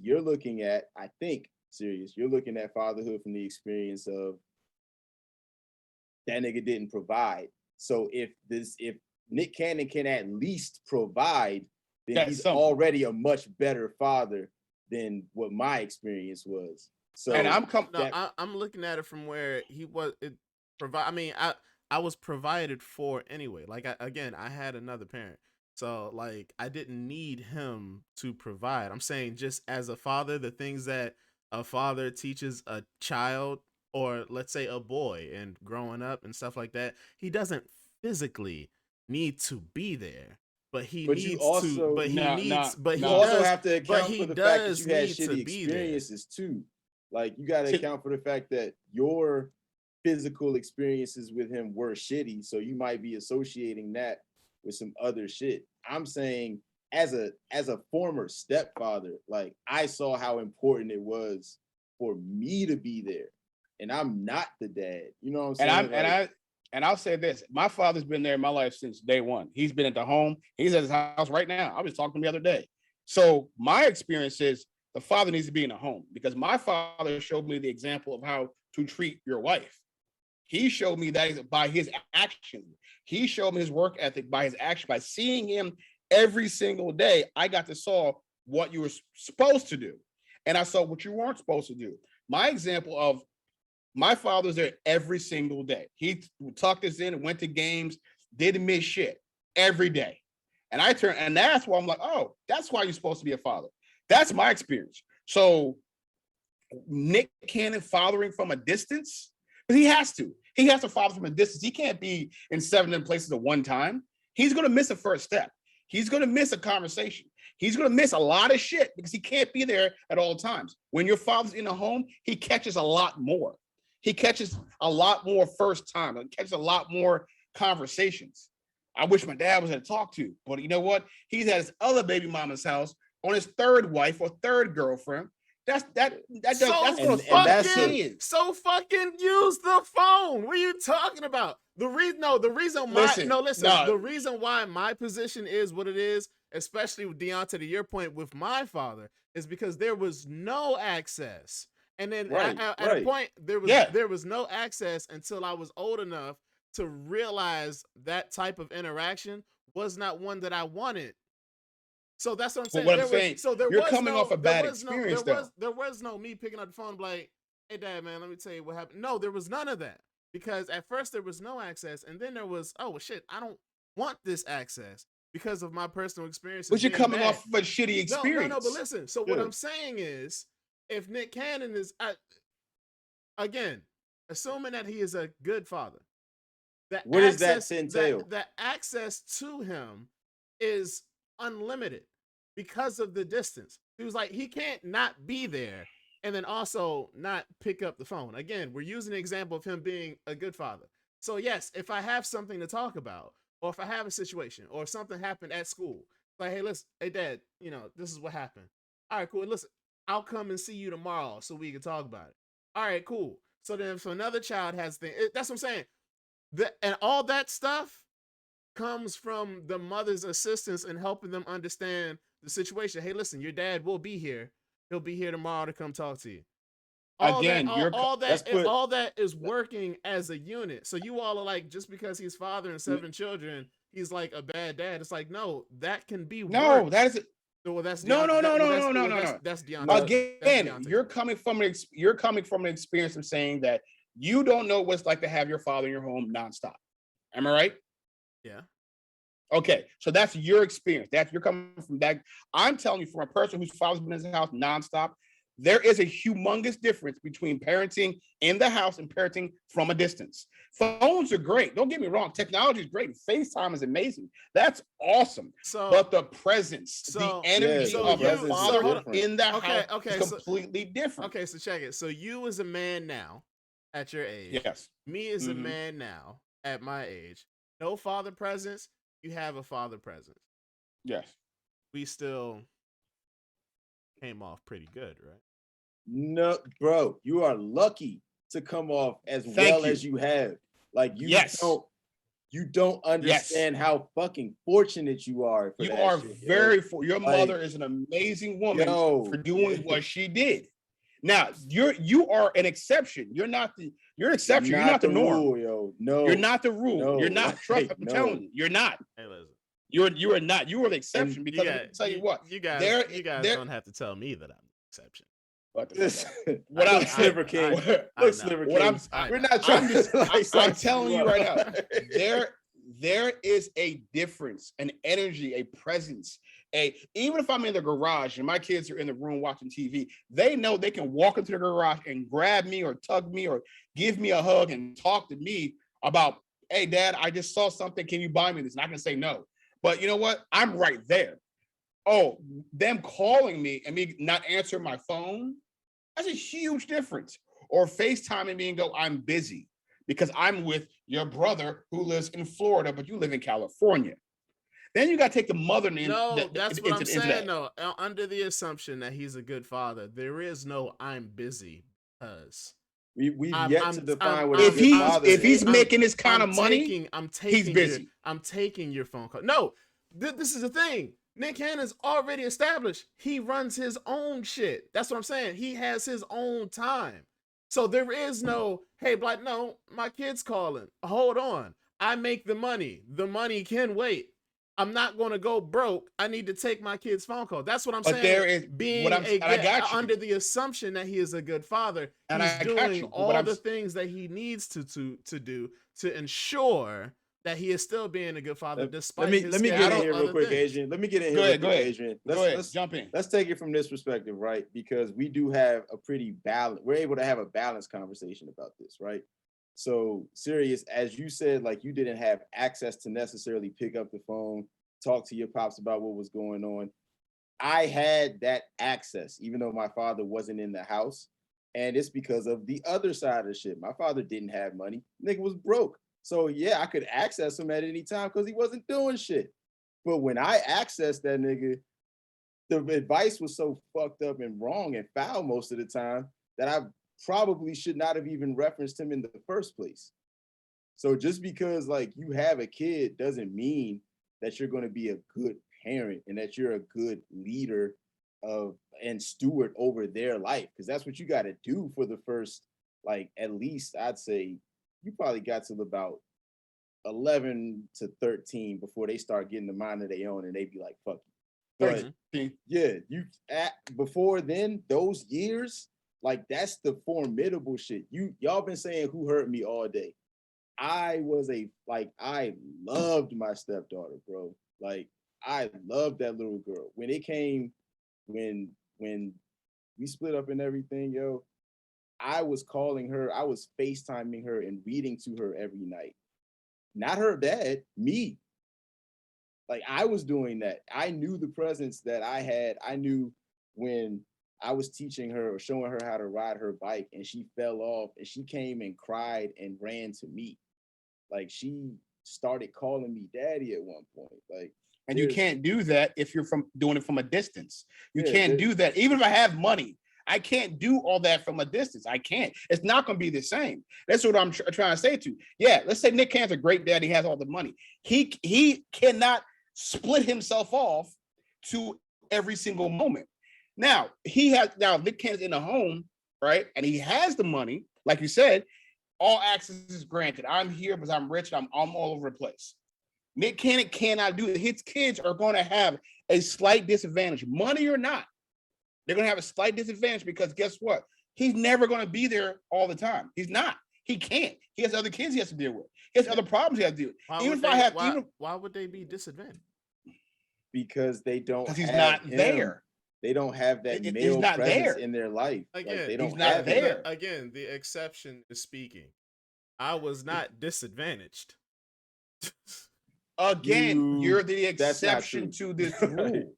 serious, you're looking at fatherhood from the experience of that nigga didn't provide. So if Nick Cannon can at least provide, then
That's
he's
something.
already a much better father than what my experience was. So
And
I'm looking at it from where he was. I mean, I was provided for anyway. Like I had another parent, so like I didn't need him to provide. I'm saying just as a father, the things that a father teaches a child, or let's say a boy, and growing up and stuff like that, he doesn't physically need to be there. But he
but you
needs to.
also
But he needs. But
you
he
also
does.
have to
But
account
he
for the fact that
does
you had
need to
shitty
be there.
experiences too. Like you got to account for the fact that your physical experiences with him were shitty, so you might be associating that with some other shit. I'm saying as a former stepfather, like I saw how important it was for me to be there, and I'm not the dad. You know what I'm saying?
And I'll say this: my father's been there in my life since day one. He's been at the home. He's at his house right now. I was talking to him the other day. So my experience is the father needs to be in the home because my father showed me the example of how to treat your wife. He showed me that by his action. He showed me his work ethic by his action. By seeing him every single day, I got to saw what you were supposed to do, and I saw what you weren't supposed to do. My example of my father's there every single day. He tucked us in and went to games, didn't miss shit every day. And that's why I'm like, oh, that's why you're supposed to be a father. That's my experience. So Nick Cannon fathering from a distance, but he has to. He has to father from a distance. He can't be in 7 different places at one time. He's going to miss a first step. He's going to miss a conversation. He's going to miss a lot of shit because he can't be there at all times. When your father's in the home, he catches a lot more. He catches a lot more first time. He catches a lot more conversations. I wish my dad was there to talk to, but you know what? He's at his other baby mama's house on his third wife or third girlfriend. That's
so fucking use the phone. What are you talking about? The reason why my position is what it is, especially with Deontay, to your point with my father, is because there was no access. And then at a point there was no access until I was old enough to realize that type of interaction was not one that I wanted. So that's what I'm saying.
You're coming off a bad experience, though.
There was no me picking up the phone like, hey, Dad, man, let me tell you what happened. No, there was none of that. Because at first there was no access, and then there was, oh, well, shit, I don't want this access because of my personal experiences.
But you're coming off of a shitty experience.
No, but listen. So what I'm saying is, if Nick Cannon is, again, assuming that he is a good father,
what does that entail?
The access to him is unlimited because of the distance. He was like, he can't not be there and then also not pick up the phone. Again, we're using an example of him being a good father. So yes, if I have something to talk about, or if I have a situation, or if something happened at school, like, hey, listen, hey, Dad, this is what happened. All right, cool. Listen, I'll come and see you tomorrow so we can talk about it. All right, cool. So then if another child has things, that's what I'm saying. And all that stuff comes from the mother's assistance in helping them understand the situation. Hey, listen, your dad will be here. He'll be here tomorrow to come talk to you. All that is working as a unit. So you all are like, just because he's father and 7 children, he's like a bad dad. It's like, no, that can be worked.
That is
well, that's
no.
That's Deontay.
Again, you're coming from an experience of saying that you don't know what it's like to have your father in your home nonstop. Am I right?
Yeah.
Okay, so that's your experience. You're coming from that. I'm telling you, from a person whose father's been in his house nonstop, there is a humongous difference between parenting in the house and parenting from a distance. Phones are great. Don't get me wrong. Technology is great. FaceTime is amazing. That's awesome.
So,
but the presence, the
so
energy
so
of
the
a
presence is
father
different.
in the
Okay,
house
okay,
is
so-
completely different.
okay, so check it. So you as a man now, at your age,
Yes.
me as a
Mhm.
man now, at my age, no father presence, you have a father presence.
Yes.
We still came off pretty good, right?
No, bro, you are lucky to come off as
Thank
well
you.
as you have. Like
Yes.
you don't understand how fucking fortunate you are. For
You
that
are
shit,
very your
Like,
mother is an amazing woman
yo,
for doing what she did. Now you are an exception. You're an exception. You're not the norm.
rule, yo. No,
You're not the rule.
no,
You're not. Trust.
like,
I'm
no.
telling you, you're not.
Hey, listen.
You are not. You are the exception
And
because let me tell you what.
You guys
there-
don't have to tell me that I'm the exception.
What the
This,
fuck? What I'm
Sliver King. Look, Sliver
what
King. We're not trying to.
I'm telling you right now. There is a difference, an energy, a presence. Even if I'm in the garage and my kids are in the room watching TV, they know they can walk into the garage and grab me or tug me or give me a hug and talk to me about, hey, Dad, I just saw something. Can you buy me this? And I can say no. But you know what? I'm right there. Oh, them calling me and me not answering my phone, that's a huge difference. Or FaceTiming me and go, I'm busy because I'm with your brother who lives in Florida, but you live in California. Then you got to take the mother in.
No, that's what I'm saying. No, under the assumption that he's a good father, there is no I'm busy because
we've yet to define what
if
a good father
if he's
is.
making this kind of money,
I'm taking
he's busy.
I'm taking your phone call. No, this is the thing. Nick Cannon's already established. He runs his own shit. That's what I'm saying. He has his own time. So there is no, hey, Black, no, my kid's calling. Hold on. I make the money. The money can wait. I'm not going to go broke. I need to take my kid's phone call. That's what I'm saying.
There is
being under the assumption that he is a good father.
And
he's doing all the things that he needs to do to ensure that he is still being a good father despite his
let me get in here real quick,
things.
Adrian. Let me get in here
Go ahead,
Adrian.
Let's jump in.
Let's take it from this perspective, right? Because we do have a pretty balanced, we're able to have a balanced conversation about this, right? So, Sirius, as you said, like you didn't have access to necessarily pick up the phone, talk to your pops about what was going on. I had that access, even though my father wasn't in the house. And it's because of the other side of the shit. My father didn't have money. Nigga was broke. So yeah, I could access him at any time because he wasn't doing shit. But when I accessed that nigga, the advice was so fucked up and wrong and foul most of the time that I probably should not have even referenced him in the first place. So just because like you have a kid doesn't mean that you're going to be a good parent and that you're a good leader of and steward over their life, because that's what you got to do for the first, like, at least I'd say you probably got to about 11 to 13 before they start getting the mind of their own and they be like, fuck you. But yeah, before then, those years, like that's the formidable shit. Y'all been saying who hurt me all day. I loved my stepdaughter, bro. Like I loved that little girl. When we split up and everything, yo, I was calling her, I was FaceTiming her and reading to her every night. Not her dad, me. Like I was doing that. I knew the presence that I had. I knew when I was teaching her or showing her how to ride her bike and she fell off and she came and cried and ran to me. Like she started calling me daddy at one point. Like,
and you can't do that if you're doing it from a distance. You can't do that. Even if I have money, I can't do all that from a distance. I can't. It's not going to be the same. That's what I'm trying to say to you. Yeah, let's say Nick Cannon's a great dad. He has all the money. He cannot split himself off to every single moment. Now, Nick Cannon's in a home, right? And he has the money. Like you said, all access is granted. I'm here because I'm rich. I'm all over the place. Nick Cannon cannot do it. His kids are going to have a slight disadvantage, money or not. They're going to have a slight disadvantage because guess what? He's never going to be there all the time. He's not. He can't. He has other kids he has to deal with. He has other problems he has to deal with.
Why would they be disadvantaged?
Because they don't.
Because he's not there.
they don't have that
He's
male
not
presence
there.
in their life.
Again,
Like, they
he's
don't
not
have
there.
that.
Again, the exception is speaking. I was not disadvantaged.
Again, you're the
That's not
exception
true.
to this
Right.
rule.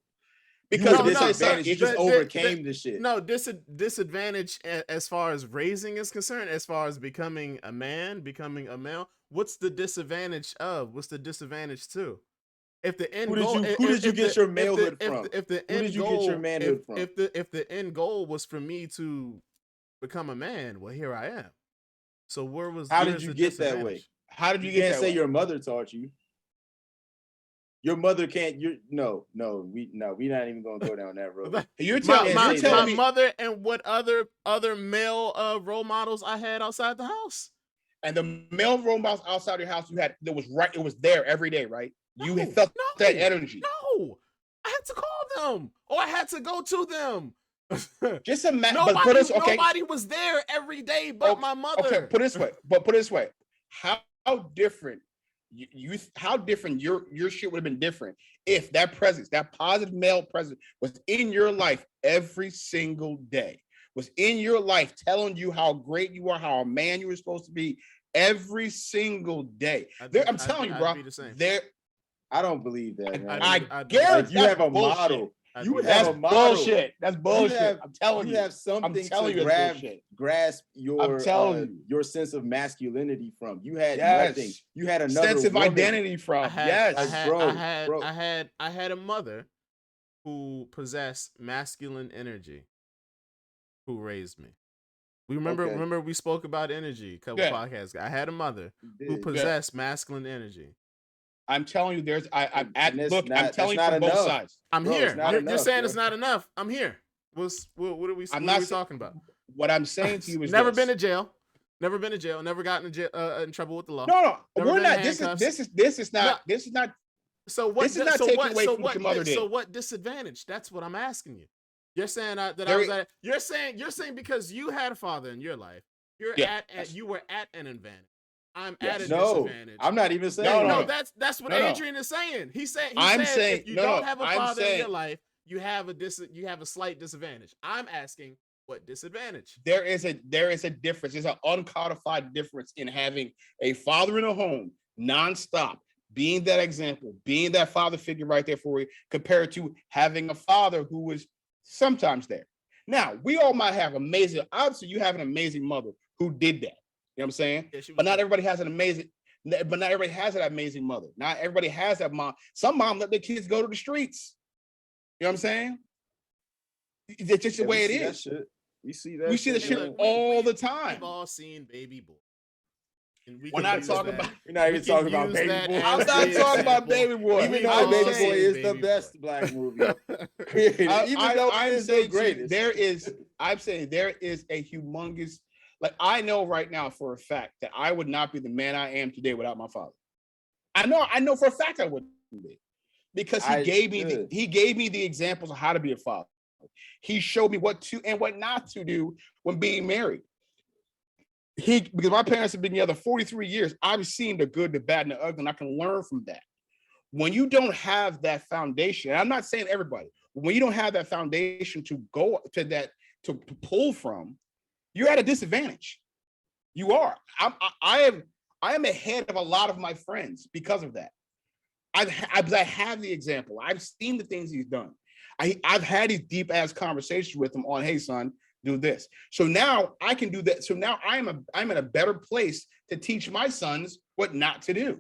You
Because
were
I'm telling
disadvantaged. You just overcame the shit.
No, disadvantage as far as raising is concerned, as far as becoming a man, becoming a male. What's the disadvantage of? What's the disadvantage to? If the end goal,
who did you get your malehood from?
If the
Who
end
did you
goal,
get your manhood from?
if the end goal was for me to become a man, well, here I am. So
How did you get that way?
How did you
You
get
can't
that
say
way?
your mother taught you. Your mother can't. No. We're not even gonna go down that road.
You're telling
my
me
mother and what other male role models I had outside the house.
and the male role models outside your house you had that was right. It was there every day, right? You felt that energy.
No, I had to call them or I had to go to them.
Just imagine.
Nobody was there every day but my mother.
Okay, put it this way. How different how different your shit would have been different if that presence, that positive male presence, was in your life every single day, was in your life telling you how great you are, how a man you were supposed to be every single day. I'm telling you, bro.
I don't believe that, man.
I guarantee
you have a model. You would have a model.
Bullshit. That's bullshit. I'm telling you.
You have something to grasp your sense of masculinity from. You had nothing. You had another
sense of identity from.
I had a mother who possessed masculine energy, who raised me. We remember we spoke about energy a couple podcasts ago. I had a mother who possessed masculine energy.
I'm telling you, I'm telling you from both sides.
I'm here. You're saying it's not enough. I'm here. What are we talking about?
What I'm saying to you is
never been to jail. Never been to jail. Never gotten in trouble with the law.
No, we're not. This is not.
So what?
This is not taking away from what your mother did.
So what disadvantage? That's what I'm asking you. You're saying that I was at. You're saying because you had a father in your life, you were at an advantage. I'm at a disadvantage.
I'm not even saying
no. That's what Adrian is saying. He said if you don't have a father in your life, you have a slight disadvantage. I'm asking what disadvantage?
There is a difference. There's an uncodified difference in having a father in a home nonstop, being that example, being that father figure right there for you, compared to having a father who was sometimes there. Now, we all might have obviously you have an amazing mother who did that. You know what I'm saying? Yeah, but not everybody has an amazing mother. Not everybody has that mom. Some mom let their kids go to the streets. You know what I'm saying? It's just the way it is.
We see that.
We see the shit all the time.
We've all seen Baby Boy.
We're not talking about.
We're not even talking about Baby Boy.
I'm not talking about Baby Boy.
Even though Baby Boy is the best black movie created. Even though it is the greatest.
I'm saying there is a humongous. Like, I know right now for a fact that I would not be the man I am today without my father. I know for a fact I wouldn't be, because he gave me the examples of how to be a father. He showed me what to and what not to do when being married. Because my parents have been together 43 years, I've seen the good, the bad, and the ugly, and I can learn from that. When you don't have that foundation, and I'm not saying everybody, when you don't have that foundation to go to that, to pull from, you're at a disadvantage. You are. I am ahead of a lot of my friends because of that. I have the example. I've seen the things he's done. I've had these deep ass conversations with him on, hey son, do this. So now I can do that. So now I'm in a better place to teach my sons what not to do,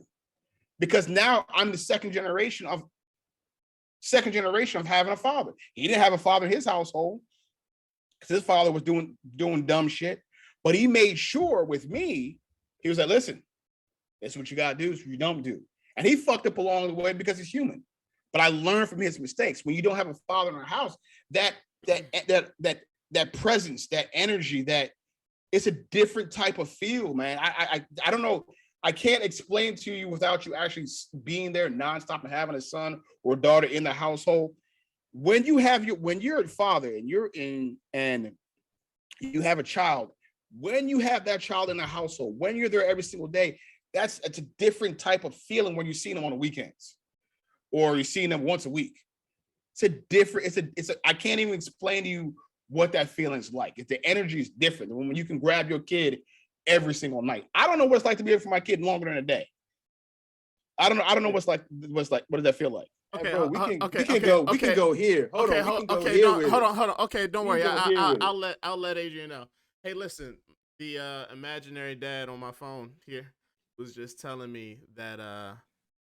because now I'm the second generation of having a father. He didn't have a father in his household, because his father was doing dumb shit, but he made sure with me, he was like, listen, that's what you gotta do, is what you don't do. And he fucked up along the way because he's human. But I learned from his mistakes. When you don't have a father in the house, that presence, that energy, that it's a different type of feel, man. I don't know. I can't explain to you without you actually being there nonstop and having a son or daughter in the household. When you're a father and you have a child, when you have that child in the household, when you're there every single day, it's a different type of feeling when you see them on the weekends or you're seeing them once a week. It's a different. It's a. I can't even explain to you what that feeling's like. If the energy is different when you can grab your kid every single night. I don't know what it's like to be here for my kid longer than a day. I don't know. I don't know what's like. What does that feel like?
Okay,
Hey, bro, we can
okay.
go here. Hold
Okay,
on, we can go
okay,
here
don't,
with
hold
it.
on. Okay, don't
We
worry.
can go here with
I'll let Adrian know. Hey, listen, the imaginary dad on my phone here was just telling me that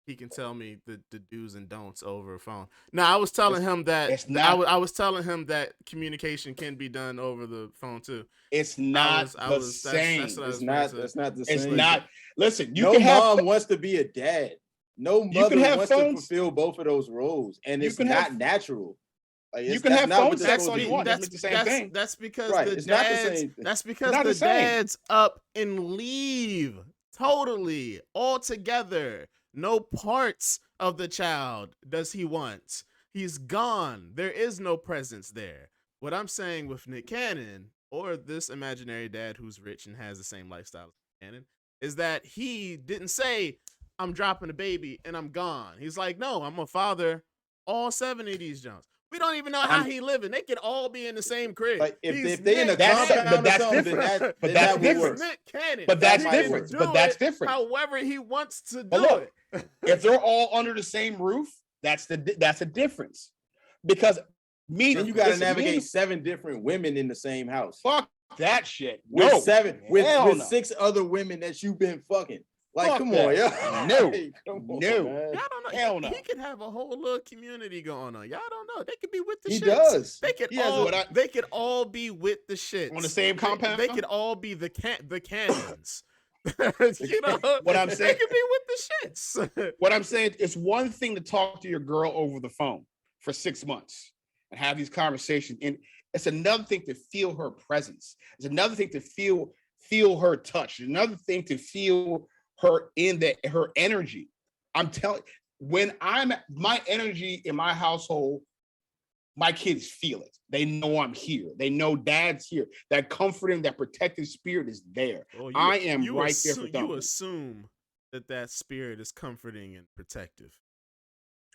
he can tell me the do's and don'ts over a phone. Now, I was telling him that
It's not.
I was telling him that communication can be done over the phone too.
It's not the same.
That's what I was
That's not the same.
It's not. Listen, you
no
can have.
mom wants to be a dad. No
You
mother
can have
wants
phones.
to fulfill both of those roles, and
You
it's
can
not
have-
natural. Like,
You
it's,
can
that's
have
not what
phone
they're
sex
supposed
all
to
you
be.
want. That's the same thing.
That's because
Right,
the
it's not the
dads.
same thing.
That's because
not
the
the same.
dad's up and leave totally altogether. No parts of the child does he want. He's gone. There is no presence there. What I'm saying with Nick Cannon or this imaginary dad who's rich and has the same lifestyle as Cannon is that he didn't say, I'm dropping a baby and I'm gone. He's like, no, I'm a father all 7 of these Jones. We don't even know how he living. They could all be in the same crib.
Like if
He's
they in a
Nick
That's-
compound
but
or
that's
something,
different.
then
But
then
that's
that will
different.
work.
Nick Cannon.
But that's
That might
different.
work.
Do
But that's
it
different.
However he wants to do
But look,
it.
if they're all under the same roof, that's a difference. Because
Then you got to
listen,
navigate 7 different women in the same house
fuck that shit.
with
No.
7
Hell
with
no.
6 other women that you've been fucking. Like,
Fuck
come
that.
on, yo.
No.
Hey, come on,
No.
man.
Y'all don't know.
Hell no.
He could have a whole little community going on. Y'all don't know. They could be with the
He
shits.
does.
They could
He has
all.
a-
They could all be with the shits
On the same compound?
They could all be the cannons. You know
What I'm
they
saying-
could be with the shits.
What I'm saying, it's one thing to talk to your girl over the phone for 6 months and have these conversations. And it's another thing to feel her presence. It's another thing to feel her touch. It's another thing to feel her her energy. I'm telling, when my energy in my household, my kids feel it. They know I'm here. They know dad's here. That comforting, that protective spirit is there.
Well,
I am right there for
You
them.
assume that spirit is comforting and protective.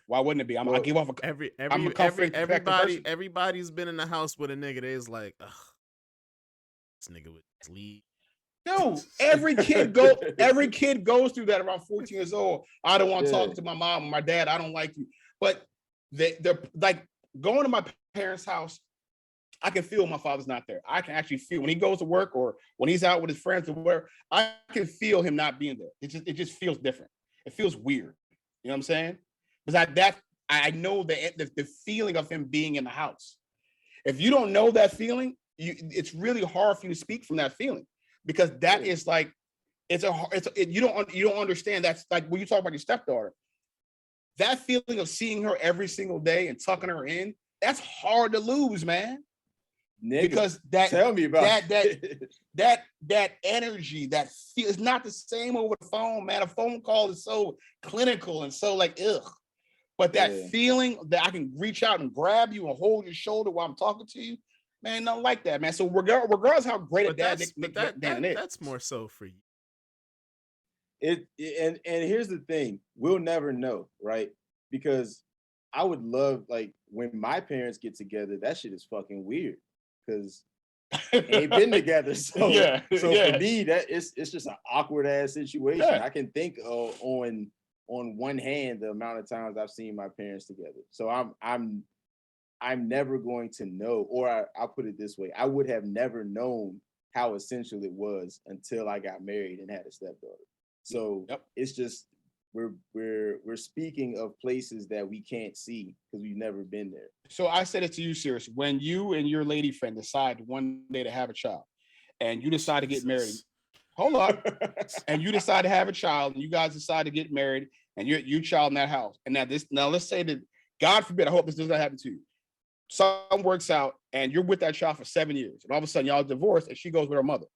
Why wouldn't it be? I give off a I'm a comforting, protective person.
Everybody's been in the house with a nigga that is like, ugh, this nigga would leave.
No, every kid goes through that around 14 years old. I don't want to talk to my mom or my dad. I don't like you. But they're like going to my parents' house. I can feel my father's not there. I can actually feel when he goes to work or when he's out with his friends or whatever. I can feel him not being there. It just feels different. It feels weird. You know what I'm saying? Because I know the feeling of him being in the house. If you don't know that feeling, it's really hard for you to speak from that feeling. Because that is like, you don't understand. That's like when you talk about your stepdaughter, that feeling of seeing her every single day and tucking her in, that's hard to lose, man.
Nigga,
because that
tell me about
that energy, that feel is not the same over the phone, man. A phone call is so clinical and so like ugh. But that feeling that I can reach out and grab you and hold your shoulder while I'm talking to you, man, nothing like that, man. So regardless how great a dad Nick Cannon is,
that's more so for you.
And here's the thing, we'll never know, right? Because I would love, like, when my parents get together, that shit is fucking weird because ain't been together. So for me, that it's just an awkward ass situation. I can think on one hand the amount of times I've seen my parents together. So I'm never going to know, or I'll put it this way, I would have never known how essential it was until I got married and had a stepdaughter. So it's just we're speaking of places that we can't see because we've never been there.
So I said it to you, serious. When you and your lady friend decide one day to have a child, and you decide to get married, hold up, and you decide to have a child, and you guys decide to get married, and you child in that house, and now let's say that, God forbid, I hope this does not happen to you. Something works out, and you're with that child for 7 years, and all of a sudden y'all divorced, and she goes with her mother,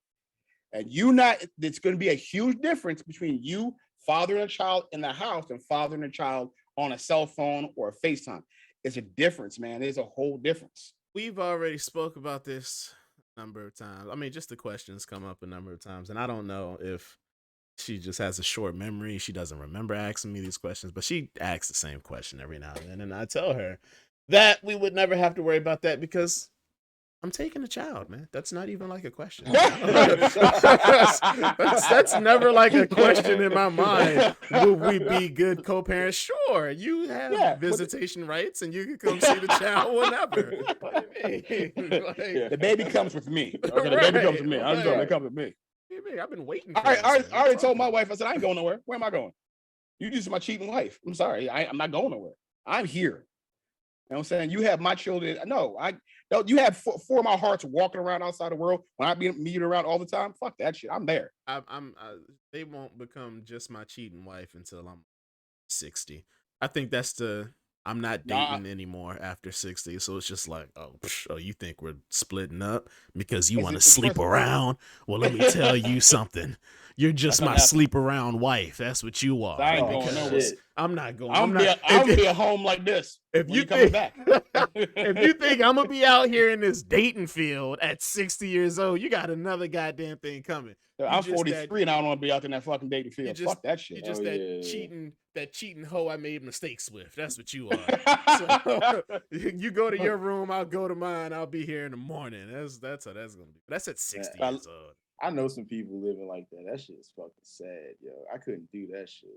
and it's going to be a huge difference between you fathering a child in the house and fathering a child on a cell phone or a FaceTime. It's a difference, man. There's a whole difference.
We've already spoke about this a number of times. I mean, just the questions come up a number of times, and I don't know if she just has a short memory. She doesn't remember asking me these questions, but she asks the same question every now and then, and I tell her, that we would never have to worry about that because I'm taking a child, man. That's not even like a question. That's never like a question in my mind. Will we be good co-parents? Sure. You have
Yeah, but
visitation rights and you can come see the child whenever. What do you mean? Like,
the baby comes with me. Okay, the baby comes with me. I just know they
Right.
come with me.
what do you mean? I've been waiting
I
for this.
already,
man.
I already
What
told my
talking
wife, I said, I ain't going nowhere. Where am I going? You just my cheating wife. I'm sorry. I'm not going nowhere. I'm here. You know what I'm saying? You have my children. No, you have four of my hearts walking around outside the world when I be meeting around all the time. Fuck that shit. I'm there.
they won't become just my cheating wife until I'm 60. I think I'm not
Nah,
dating anymore after 60. So it's just like, oh, you think we're splitting up because you
Is
want to
it-
sleep
first of all-
around? Well, let me tell you something. You're just
That's not
my
happening.
sleep around wife. That's what you are.
I ain't
Oh,
going nowhere.
Because
shit.
I'm not going.
I'm
not.
gonna be at home like this.
If
when
you
coming
think,
back.
if you think I'm gonna be out here in this dating field at 60 years old, you got another goddamn thing coming.
I'm 43 and I don't want to be out in that fucking dating
You
field.
just,
Fuck that shit.
You just
Oh,
that
yeah.
cheating hoe I made mistakes with. That's what you are. So you go to your room, I'll go to mine. I'll be here in the morning. That's how that's gonna be. That's at 60
Yeah,
years old.
I know some people living like that. That shit is fucking sad, yo. I couldn't do that shit.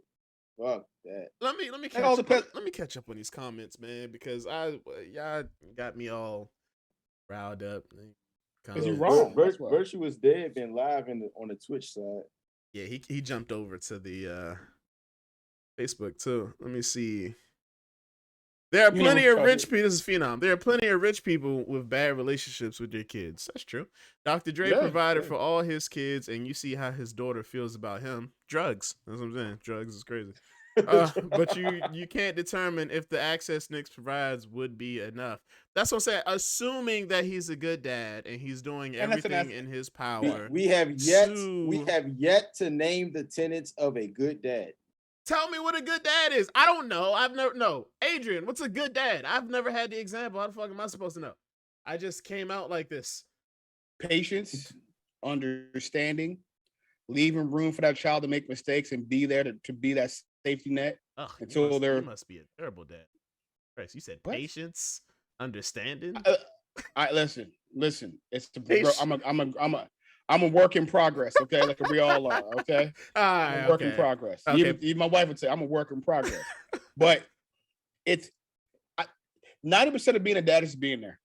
Fuck that.
Let me
That all
catch up.
depends-
Let me catch up on these comments, man, because y'all got me all riled up.
Because you're
Comments.
wrong. That's why.
Virtuous Dead been live on the Twitch side.
Yeah, he jumped over to the Facebook too. Let me see. There are plenty of rich people. This is Phenom. There are plenty of rich people with bad relationships with their kids. That's true. Dr. Dre provided for all his kids, and you see how his daughter feels about him. Drugs. That's what I'm saying. Drugs is crazy. But you can't determine if the access Nick provides would be enough. That's what I'm saying. Assuming that he's a good dad and he's doing everything in his power.
We have yet to name the tenets of a good dad.
Tell me what a good dad is. I don't know. I've never no. Adrian, what's a good dad? I've never had the example. How the fuck am I supposed to know? I just came out like this.
Patience, understanding, leaving room for that child to make mistakes and be there to be that safety net until
you must be a terrible dad. Christ, you said what? Patience, understanding.
I listen. It's I'm a work in progress, okay? Like we all are, okay? I'm a work in progress. Okay. Even my wife would say I'm a work in progress. But it's 90% of being a dad is being there.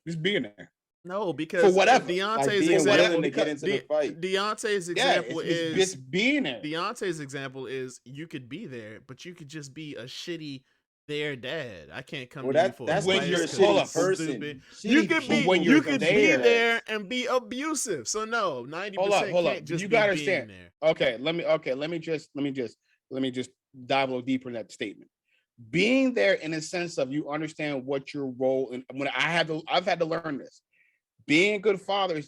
Just being there.
No, because
for whatever.
Deontay's example to get into the fight. Deontay's example is
being there.
Deontay's example is you could be there, but you could just be a shitty their dad. I can't come to you for
that's when you're a shitty person.
You could be there and be abusive. So no, 90% can't just
you
be
gotta
being
understand.
there.
Okay, let me just dive a little deeper in that statement. Being there in a sense of you understand what your role and when I've had to learn this. Being a good father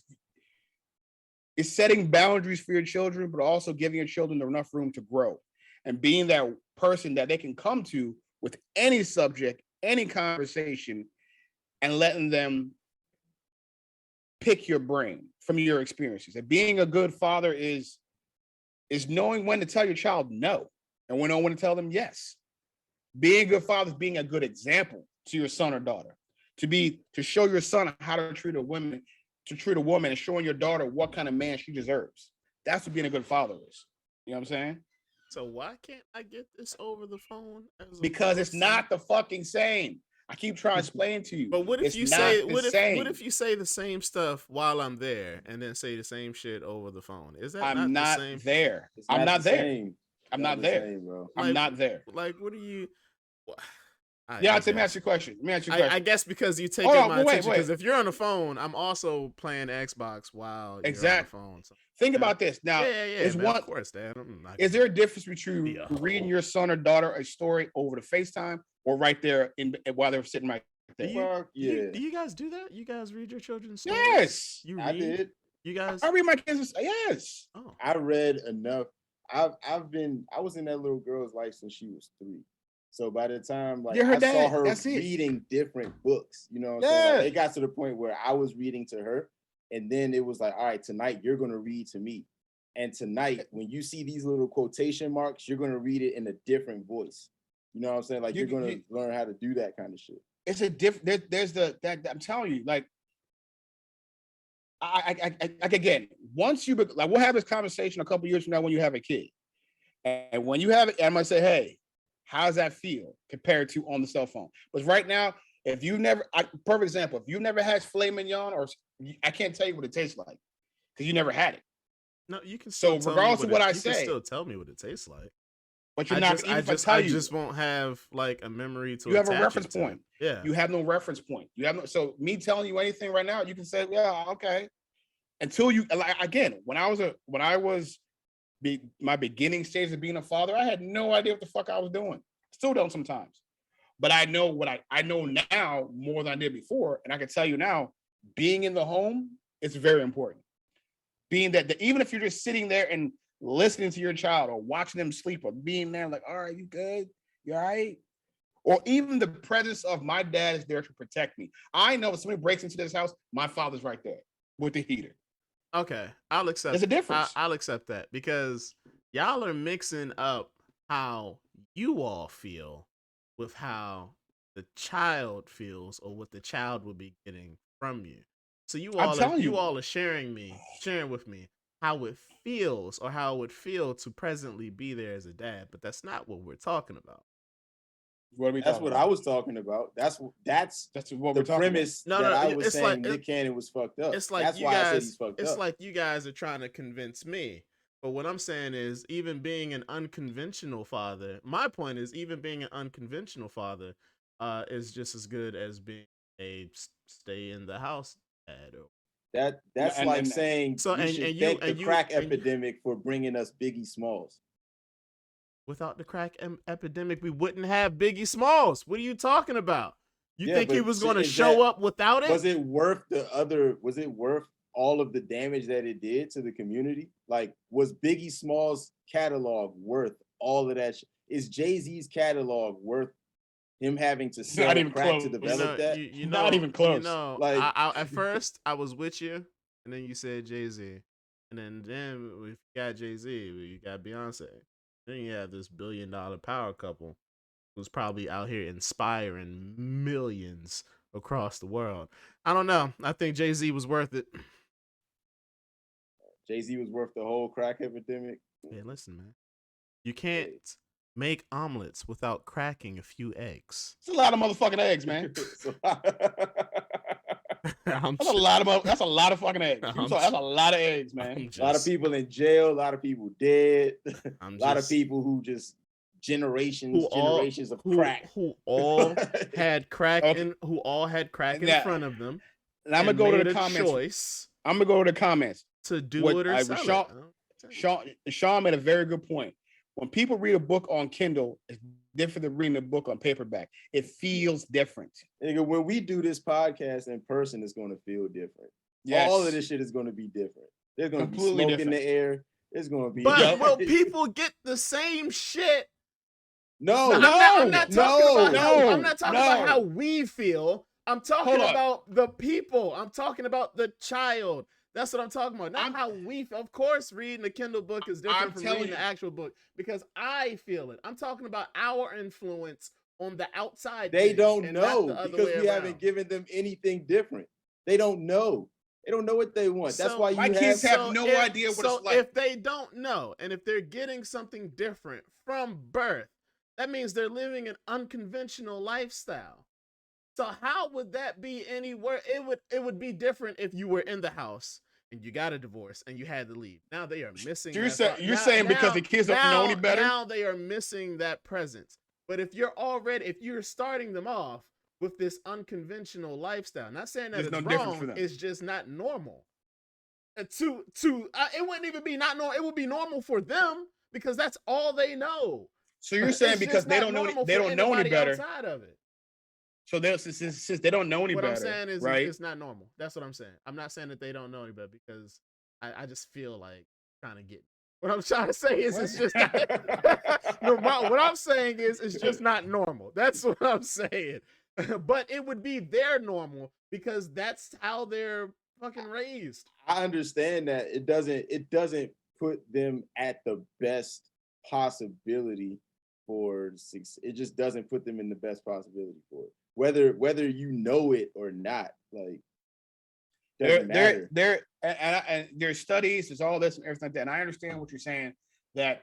is setting boundaries for your children, but also giving your children enough room to grow and being that person that they can come to with any subject, any conversation, and letting them pick your brain from your experiences. And being a good father is knowing when to tell your child no and when to tell them yes. Being a good father is being a good example to your son or daughter. To show your son how to treat a woman, and showing your daughter what kind of man she deserves. That's what being a good father is. You know what I'm saying?
So why can't I get this over the phone?
Because it's not the fucking same. I keep trying to explain to you.
But what if you say what if you say the same stuff while I'm there and then say the same shit over the phone? Is that
I'm not
the same?
There. I'm not there. I'm not there, bro. I'm not there.
Like, what are you?
Let me ask you a question.
I guess because you take my attention. Because if you're on the phone, I'm also playing Xbox while you're on the phone. So,
think about this. Now,
of course, Dad.
Is there a difference between reading your son or daughter a story over the FaceTime or right there while they're sitting right there?
Do you guys do that? You guys read your children's stories?
Yes,
I did.
You guys?
I read my kids. Yes.
Oh. I read enough. I was in that little girl's life since she was 3. So by the time I saw her reading different books, you know what I'm saying? Like, it got to the point where I was reading to her, and then it was like, all right, tonight you're gonna read to me. And tonight, when you see these little quotation marks, you're gonna read it in a different voice. You know what I'm saying? Like you're gonna learn how to do that kind of shit.
it's a different. There's that I'm telling you, like, I again, once you like, we'll have this conversation a couple years from now when you have a kid, and when you have it, I'm gonna say, hey, how does that feel compared to on the cell phone? Because right now, if you never, perfect example, if you never had filet mignon, or I can't tell you what it tastes like because you never had it.
No, you can.
So regardless of what I
you
say,
can still tell me what it tastes like.
But you're not.
I just won't have like a memory to.
You have a reference point.
Yeah.
You have no reference point. You have no. So me telling you anything right now, you can say, yeah, okay. Until you, like, again, when I was my beginning stage of being a father, I had no idea what the fuck I was doing. Still don't sometimes, but I know what I know now more than I did before, and I can tell you now, being in the home is very important. Being that even if you're just sitting there and listening to your child or watching them sleep or being there like, all right, you good? You all right? Or even the presence of my dad is there to protect me. I know if somebody breaks into this house, my father's right there with the heater.
Okay, I'll accept.
There's a difference.
I'll accept that because y'all are mixing up how you all feel with how the child feels or what the child will be getting from you. So you all are sharing with me how it feels or how it would feel to presently be there as a dad, but that's not what we're talking about.
What are we? That's what I was talking about. That's what the premise that I was saying. Nick Cannon was fucked up.
It's like
that's why I said he's fucked up.
It's like you guys are trying to convince me. But what I'm saying is, even being an unconventional father, my point is, even being an unconventional father, is just as good as being a stay in the house dad.
That's like saying you should thank the crack epidemic for bringing us Biggie Smalls.
Without the crack epidemic, we wouldn't have Biggie Smalls. What are you talking about? You think he was going to show up without it?
Was it worth all of the damage that it did to the community? Like, was Biggie Smalls' catalog worth all of that? Is Jay-Z's catalog worth him having to sell crack to develop that?
Not even close.
Like, at first, I was with you, and then you said Jay-Z. And then we got Jay-Z, you got Beyonce. Then you have this $1 billion power couple who's probably out here inspiring millions across the world. I don't know. I think Jay-Z was worth it.
Jay-Z was worth the whole crack epidemic.
Hey, listen, man. You can't make omelets without cracking a few eggs.
It's a lot of motherfucking eggs, man. That's a lot of fucking eggs. That's a lot of eggs, man.
A lot of people in jail, a lot of people dead, a lot of people who just generations of crack.
Who all had crack in front of them.
And I'm gonna go to the comments. I'm gonna go to the comments
to do it or sell it.
Sean made a very good point. When people read a book on Kindle, it's different than reading a book on paperback. It feels different.
When we do this podcast in person, it's going to feel different. Yes. All of this shit is going to be different. There's going to be smoke in the air. It's going to be.
But will people get the same shit?
No,
I'm not talking about how we feel. I'm talking about the people. I'm talking about the child. That's what I'm talking about. Not how we feel. Of course, reading the Kindle book is different from reading the actual book because I feel it. I'm talking about our influence on the outside.
They don't know because we haven't given them anything different. They don't know. They don't know what they want. That's why
my kids have no idea what it's like.
If they don't know, and if they're getting something different from birth, that means they're living an unconventional lifestyle. So how would that be anywhere? It would be different if you were in the house and you got a divorce and you had to leave. Now they are missing.
You're saying because the kids don't know any better.
Now they are missing that presence. But if you're starting them off with this unconventional lifestyle, not saying that it's wrong, it's just not normal. It wouldn't even be not normal. It would be normal for them because that's all they know.
So you're saying because they don't know any better.
Outside of it.
So since they don't know any better,
what I'm saying is
right?
It's not normal. That's what I'm saying. I'm not saying that they don't know any better because I just feel like trying to get. What I'm trying to say is it's just not, what I'm saying is it's just not normal. That's what I'm saying. But it would be their normal because that's how they're fucking raised.
I understand that it doesn't put them at the best possibility for success. It just doesn't put them in the best possibility for it. Whether you know it or not, like doesn't matter.
And there's studies, there's all this and everything like that. And I understand what you're saying, that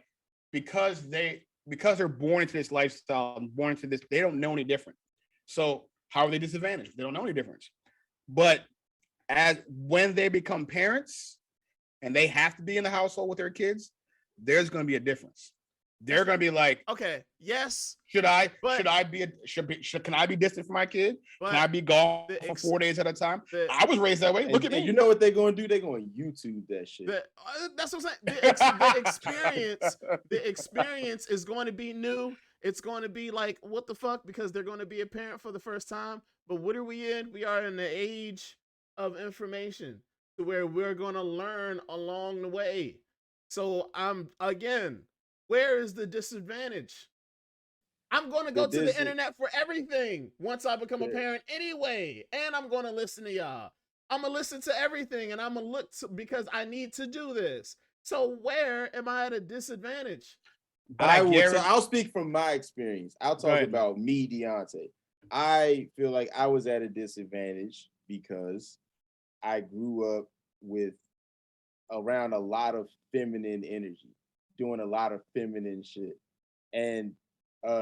because they're born into this lifestyle, born into this, they don't know any different. So how are they disadvantaged? They don't know any difference. But as when they become parents and they have to be in the household with their kids, there's going to be a difference. They're going to be like,
okay, yes.
Can I be distant from my kid? Can I be gone for 4 days at a time? I was raised that way. Look at me.
You know what they're going to do? They're going to YouTube that shit.
That's what I'm saying. The experience is going to be new. It's going to be like, what the fuck? Because they're going to be a parent for the first time. But what are we in? We are in the age of information to where we're going to learn along the way. So where is the disadvantage? I'm going to go to the internet for everything once I become a parent anyway. And I'm going to listen to y'all. I'm going to listen to everything and I'm going to look because I need to do this. So where am I at a disadvantage?
I'll speak from my experience. I'll talk about me, Deontay. I feel like I was at a disadvantage because I grew up around a lot of feminine energy, doing a lot of feminine shit. And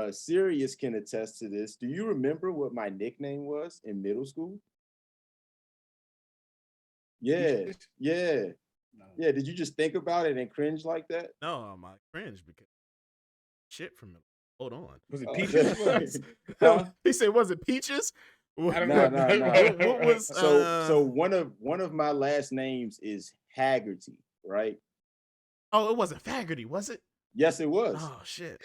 Sirius can attest to this. Do you remember what my nickname was in middle school? Yeah. Yeah, did you just think about it and cringe like that?
No, I cringe because shit from hold on.
Was it Peaches?
He said, was it Peaches?
No.
What was
so one of my last names is Haggerty, right?
Oh, it wasn't Faggerty, was it?
Yes, it was.
Oh shit.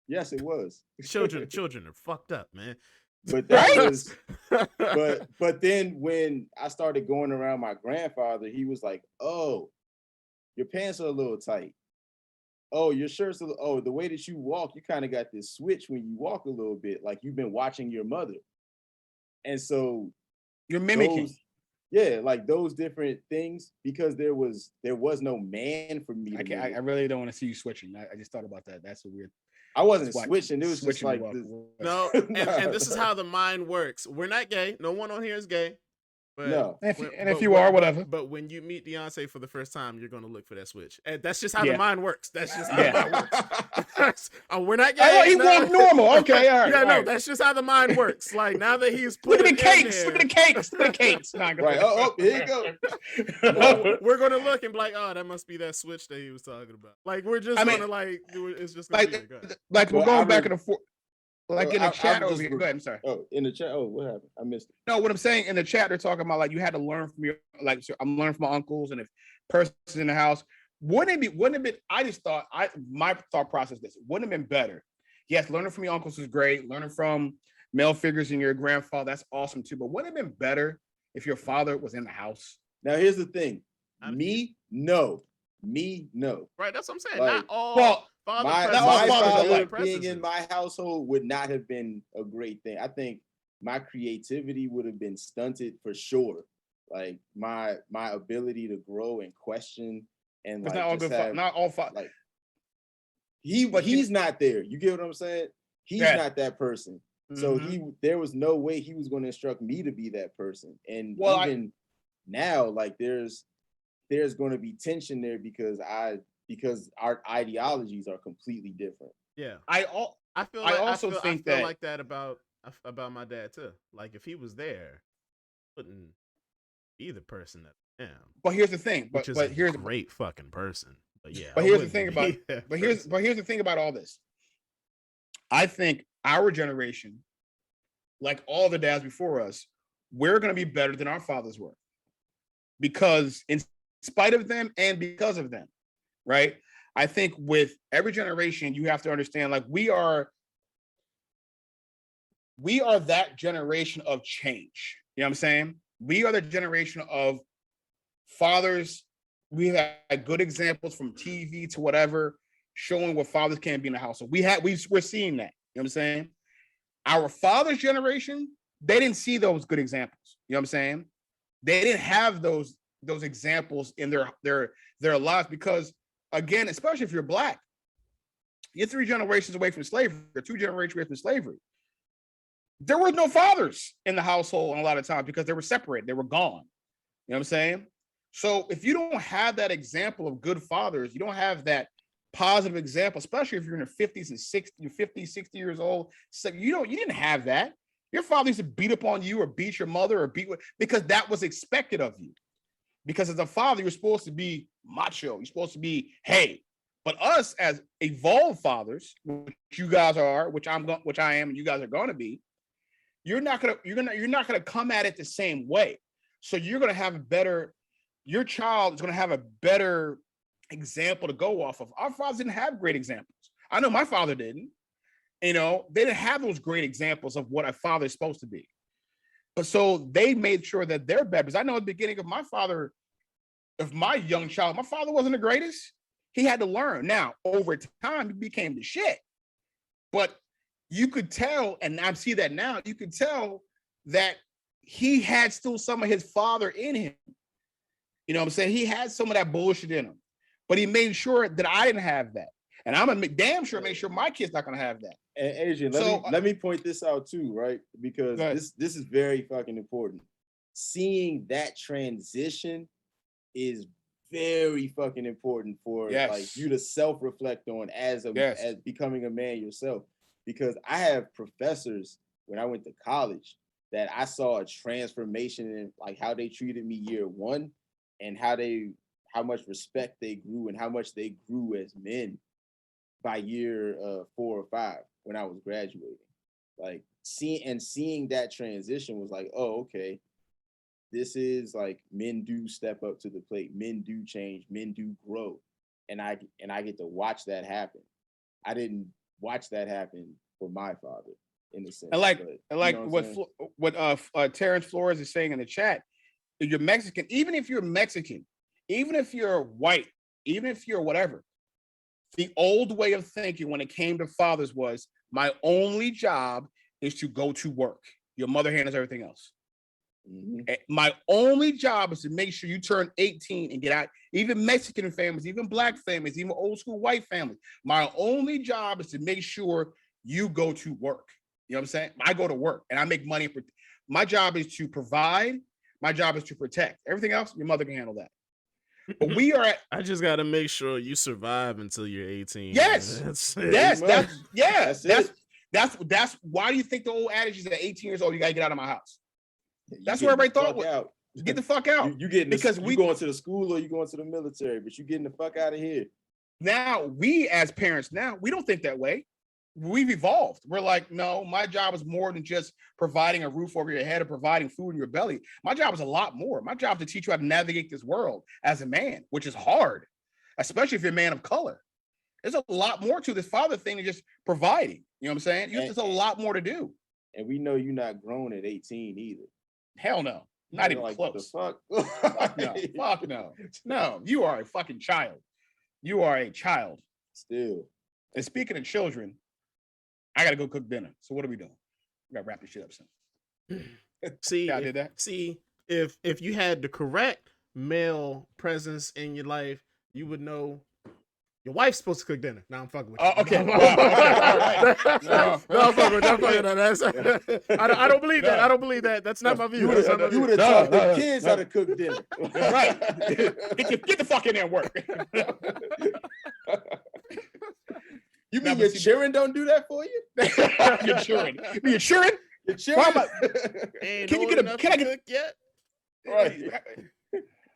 Yes, it was.
Children are fucked up, man.
But that was but then when I started going around my grandfather, he was like, "Oh, your pants are a little tight. Oh, your shirt's the way that you walk, you kind of got this switch when you walk a little bit, like you've been watching your mother." And so
you're mimicking.
Like those different things, because there was no man for me.
I really don't want to see you switching. I just thought about that. That's a weird.
I wasn't switching. It was just like this.
No, and this is how the mind works. We're not gay. No one on here is gay. But
no.
If you are, whatever.
But when you meet Beyonce for the first time, you're going to look for that switch. And that's just how the mind works. That's just how the mind works. We're not gay.
He walked normal. Okay, all right.
Yeah, no, that's just how the mind works. Like, now that he's put
look at the cakes. Look at the cakes. Look at the cakes.
Right. Oh, here you go.
We're going to look and be like, oh, that must be that switch that he was talking about. Like, we're just going to, like, it's just going to be
like we're going back and forth. Like in the chat over here. Go ahead. I'm sorry.
Oh, in the chat. Oh, what happened? I missed it.
No, what I'm saying in the chat, they're talking about like you had to learn from your I'm learning from my uncles, and if person's in the house, wouldn't it be? I just thought my thought process this wouldn't have been better. Yes, learning from your uncles is great. Learning from male figures in your grandfather, that's awesome too. But wouldn't it have been better if your father was in the house?
Now here's the thing. Me, no.
Right, that's what I'm saying.
Like,
not all.
My father being in my household would not have been a great thing. I think my creativity would have been stunted for sure. Like my ability to grow and question and like
not all five.
Like he's not there. You get what I'm saying? He's not that person. So there was no way he was going to instruct me to be that person. And now, like there's going to be tension there because our ideologies are completely different.
Yeah,
I feel
like that about my dad too. Like if he was there, wouldn't be the person that I am.
But here's the thing. But here's
a great fucking person. But yeah.
But here's the thing about. But here's the thing about all this. I think our generation, like all the dads before us, we're going to be better than our fathers were, because in spite of them and because of them. Right. I think with every generation, you have to understand, like we are that generation of change. You know what I'm saying? We are the generation of fathers. We had good examples from TV to whatever, showing what fathers can be in the household. We're seeing that. You know what I'm saying? Our father's generation, they didn't see those good examples. You know what I'm saying? They didn't have those examples in their lives because, again, especially if you're Black, You're 3 generations away from slavery, or 2 generations away from slavery. There were no fathers in the household a lot of times because they were separated. They were gone. You know what I'm saying? So if you don't have that example of good fathers, you don't have that positive example, especially if you're in your 50s and 60, you're 50, 60 years old. So you didn't have that. Your father used to beat up on you or beat your mother or because that was expected of you. Because as a father, you're supposed to be macho. You're supposed to be, hey. But us as evolved fathers, which you guys are, which I am, and you guys are going to be, you're not gonna come at it the same way. So you're gonna have your child is gonna have a better example to go off of. Our fathers didn't have great examples. I know my father didn't. They didn't have those great examples of what a father is supposed to be. But so they made sure that they're better. Because I know at the beginning of my young child, my father wasn't the greatest. He had to learn. Now, over time, he became the shit. But you could tell, and I see that now, you could tell that he had still some of his father in him. You know what I'm saying? He had some of that bullshit in him. But he made sure that I didn't have that. And I'm gonna damn sure make sure my kid's not gonna have that.
And Adrian, let me point this out too, right? Because this is very fucking important. Seeing that transition is very fucking important for like you to self-reflect on as becoming a man yourself. Because I have professors when I went to college that I saw a transformation in like how they treated me year one and how much respect they grew and how much they grew as men by year 4 or 5 when I was graduating. Like seeing that transition was like, oh, okay, this is like men do step up to the plate, men do change, men do grow, and I get to watch that happen. I didn't watch that happen for my father in a sense. What
Terrence Flores is saying in the chat, if you're Mexican, even if you're Mexican, even if you're white, even if you're whatever, the old way of thinking when it came to fathers was my only job is to go to work. Your mother handles everything else. Mm-hmm. My only job is to make sure you turn 18 and get out. Even Mexican families, even black families, even old school white families. My only job is to make sure you go to work. You know what I'm saying? I go to work and I make money. My job is to provide. My job is to protect. Everything else, your mother can handle that. But we are.
I just got to make sure you survive until you're 18.
Yes. That's why do you think the old adage is at 18 years old, you got to get out of my house? That's what everybody thought. Get the fuck out.
You getting because we going to the school or you going to the military, but you getting the fuck out of here.
Now, we as parents now, we don't think that way. We've evolved. We're like, no, my job is more than just providing a roof over your head or providing food in your belly. My job is a lot more. My job is to teach you how to navigate this world as a man, which is hard, especially if you're a man of color. There's a lot more to this father thing than just providing. You know what I'm saying? There's a lot more to do.
And we know you're not grown at 18 either.
Hell no. Not even like, close. Fuck no. Fuck no. No, you are a fucking child. You are a child.
Still.
And speaking of children, I gotta go cook dinner. So what are we doing? We gotta wrap this shit up soon.
See, if you had the correct male presence in your life, you would know your wife's supposed to cook dinner. Now I'm fucking with you.
Oh, okay.
No, I'm fucking with you. I don't believe that. I don't believe that. That's not my view.
You would have taught the kids how to cook dinner.
Right. Get the fuck in there and work.
You mean your children don't do that for you?
Your children. Your children?
Your children?
Can you get can I cook yet?
Right.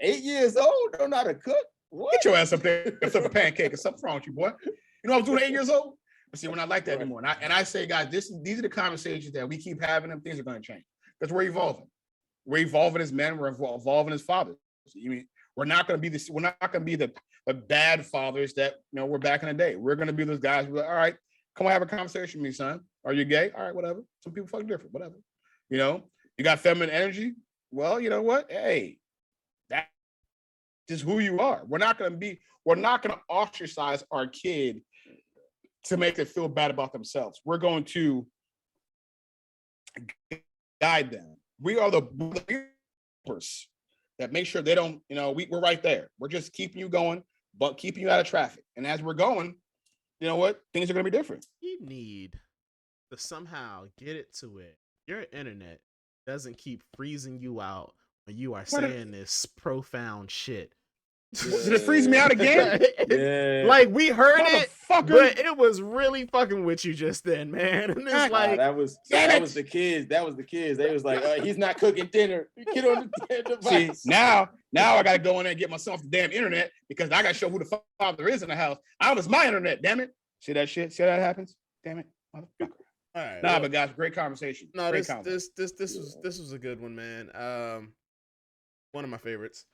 8 years old, don't know how to cook. What?
Get your ass up there and flip a pancake or something wrong with you, boy. You know what I was doing at 8 years old? But see, we're not like that anymore. And I say, guys, these are the conversations that we keep having. Them things are going to change because we're evolving. We're evolving as men. We're evolving as fathers. You mean we're not going to be this? We're not going to be the bad fathers that were back in the day. We're going to be those guys who are like, all right, come on, have a conversation with me, son. Are you gay? All right, whatever. Some people fucking different, whatever. You got feminine energy. Well, you know what? Hey, that is who you are. We're not going to ostracize our kid to make them feel bad about themselves. We're going to guide them. We are the leaders that make sure they don't, we're right there. We're just keeping you going, but keeping you out of traffic. And as we're going, you know what? Things are gonna be different.
You need to somehow get it to where your internet doesn't keep freezing you out when you are saying this profound shit.
Did it freeze me out again?
Like we heard it,
Motherfucker.
but it was really fucking with you just then, man. And it's like
that was the kids. That was the kids. They was like, he's not cooking dinner. Get on the damn device.
See, now I gotta go in there and get myself the damn internet because I gotta show who the father is in the house. It's my internet, damn it. See that shit? See how that happens? Damn it, motherfucker.
all right,
But guys, great conversation.
No,
great
this was a good one, man. One of my favorites.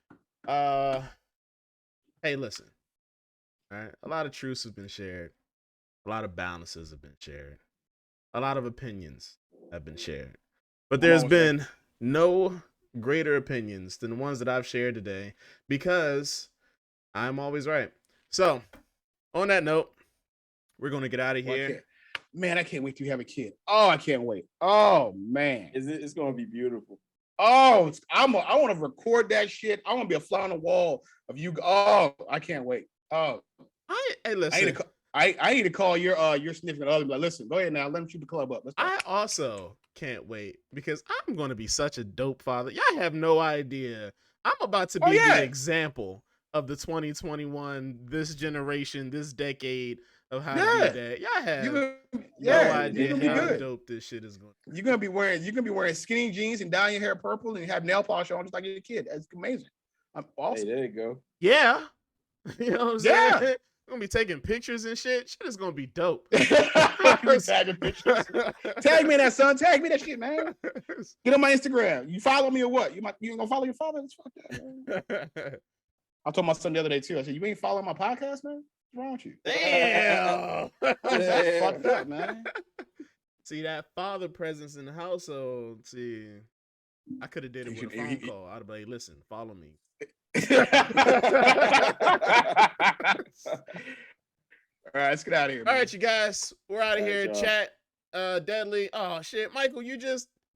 Hey, listen. All right, a lot of truths have been shared. A lot of balances have been shared. A lot of opinions have been shared. But there's been no greater opinions than the ones that I've shared today because I'm always right. So, on that note, we're going to get out of here.
Man, I can't wait till you have a kid. Oh, I can't wait. Oh, man.
It's going to be beautiful.
Oh, I want to record that shit. I want to be a fly on the wall of you. Oh, I can't wait. Oh,
hey, listen.
I need to call your significant other. Like, listen, go ahead now. Let me shoot the club up.
I also can't wait because I'm going to be such a dope father. Y'all have no idea. I'm about to be the example of the 2021, this generation, this decade of how to be a dad. Y'all have no idea how dope this shit is going.
You're gonna be wearing skinny jeans and dyeing your hair purple and have nail polish on just like your kid. That's amazing. I'm awesome.
Hey, there you go.
Yeah. You know what I'm saying? I'm gonna be taking pictures and shit. Shit is gonna be dope.
Tagging pictures. Tag me that, son. Tag me that shit, man. Get on my Instagram. You follow me or what? You ain't gonna follow your father? Let's fuck that, man. I told my son the other day too. I said, "You ain't following my podcast, man? What's wrong with you?"
Damn.
That's fucked up, man.
See that father presence in the household. See, I could have did it with a phone call. I'd be like, "Listen, follow me."
All right, let's get out of here.
All right, you guys, we're out of here. Chat, Deadly. Oh shit, Michael,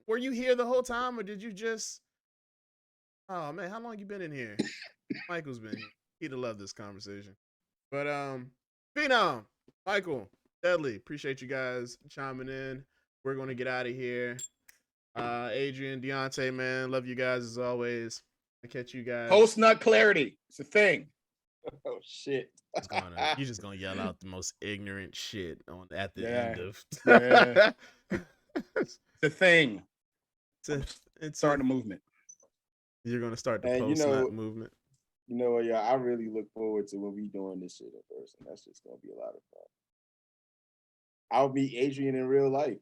were you here the whole time, or did you just? Oh man, how long you been in here? Michael's been here. He'd have loved this conversation. But Phenom, Michael, Deadly, appreciate you guys chiming in. We're gonna get out of here. Adrian, Deontay, man, love you guys as always. I catch you guys.
Post nut clarity. It's a thing.
Oh shit.
You're just gonna yell out the most ignorant shit at the end of
It's a thing.
It's
starting a movement.
You're gonna start the post nut movement.
You know what, y'all? I really look forward to when we doing this shit in person. That's just gonna be a lot of fun. I'll meet Adrian in real life.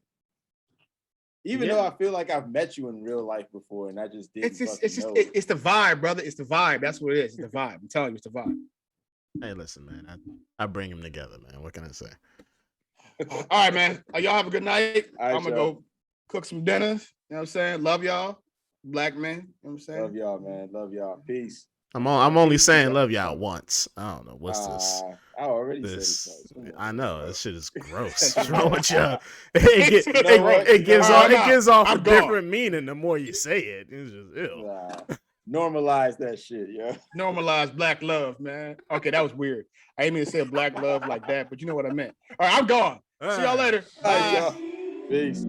Even though I feel like I've met you in real life before, and I just didn't.
It's the vibe, brother. It's the vibe. That's what it is. It's the vibe. I'm telling you, it's the vibe.
Hey, listen, man. I bring them together, man. What can I say?
All right, man. Y'all have a good night.
Right,
I'm gonna go cook some dinner. You know what I'm saying? Love y'all, black men. You know what I'm saying?
Love y'all, man. Love y'all. Peace.
I'm only saying love y'all once. I don't know what's this.
I already said it.
I know this shit is gross. What's wrong with y'all? It gives off a different meaning the more you say it. It's just ew.
Normalize that shit, yeah.
Normalize black love, man. Okay, that was weird. I didn't mean to say black love like that, but you know what I meant. All right, I'm gone. See y'all later.
All right, y'all. Peace.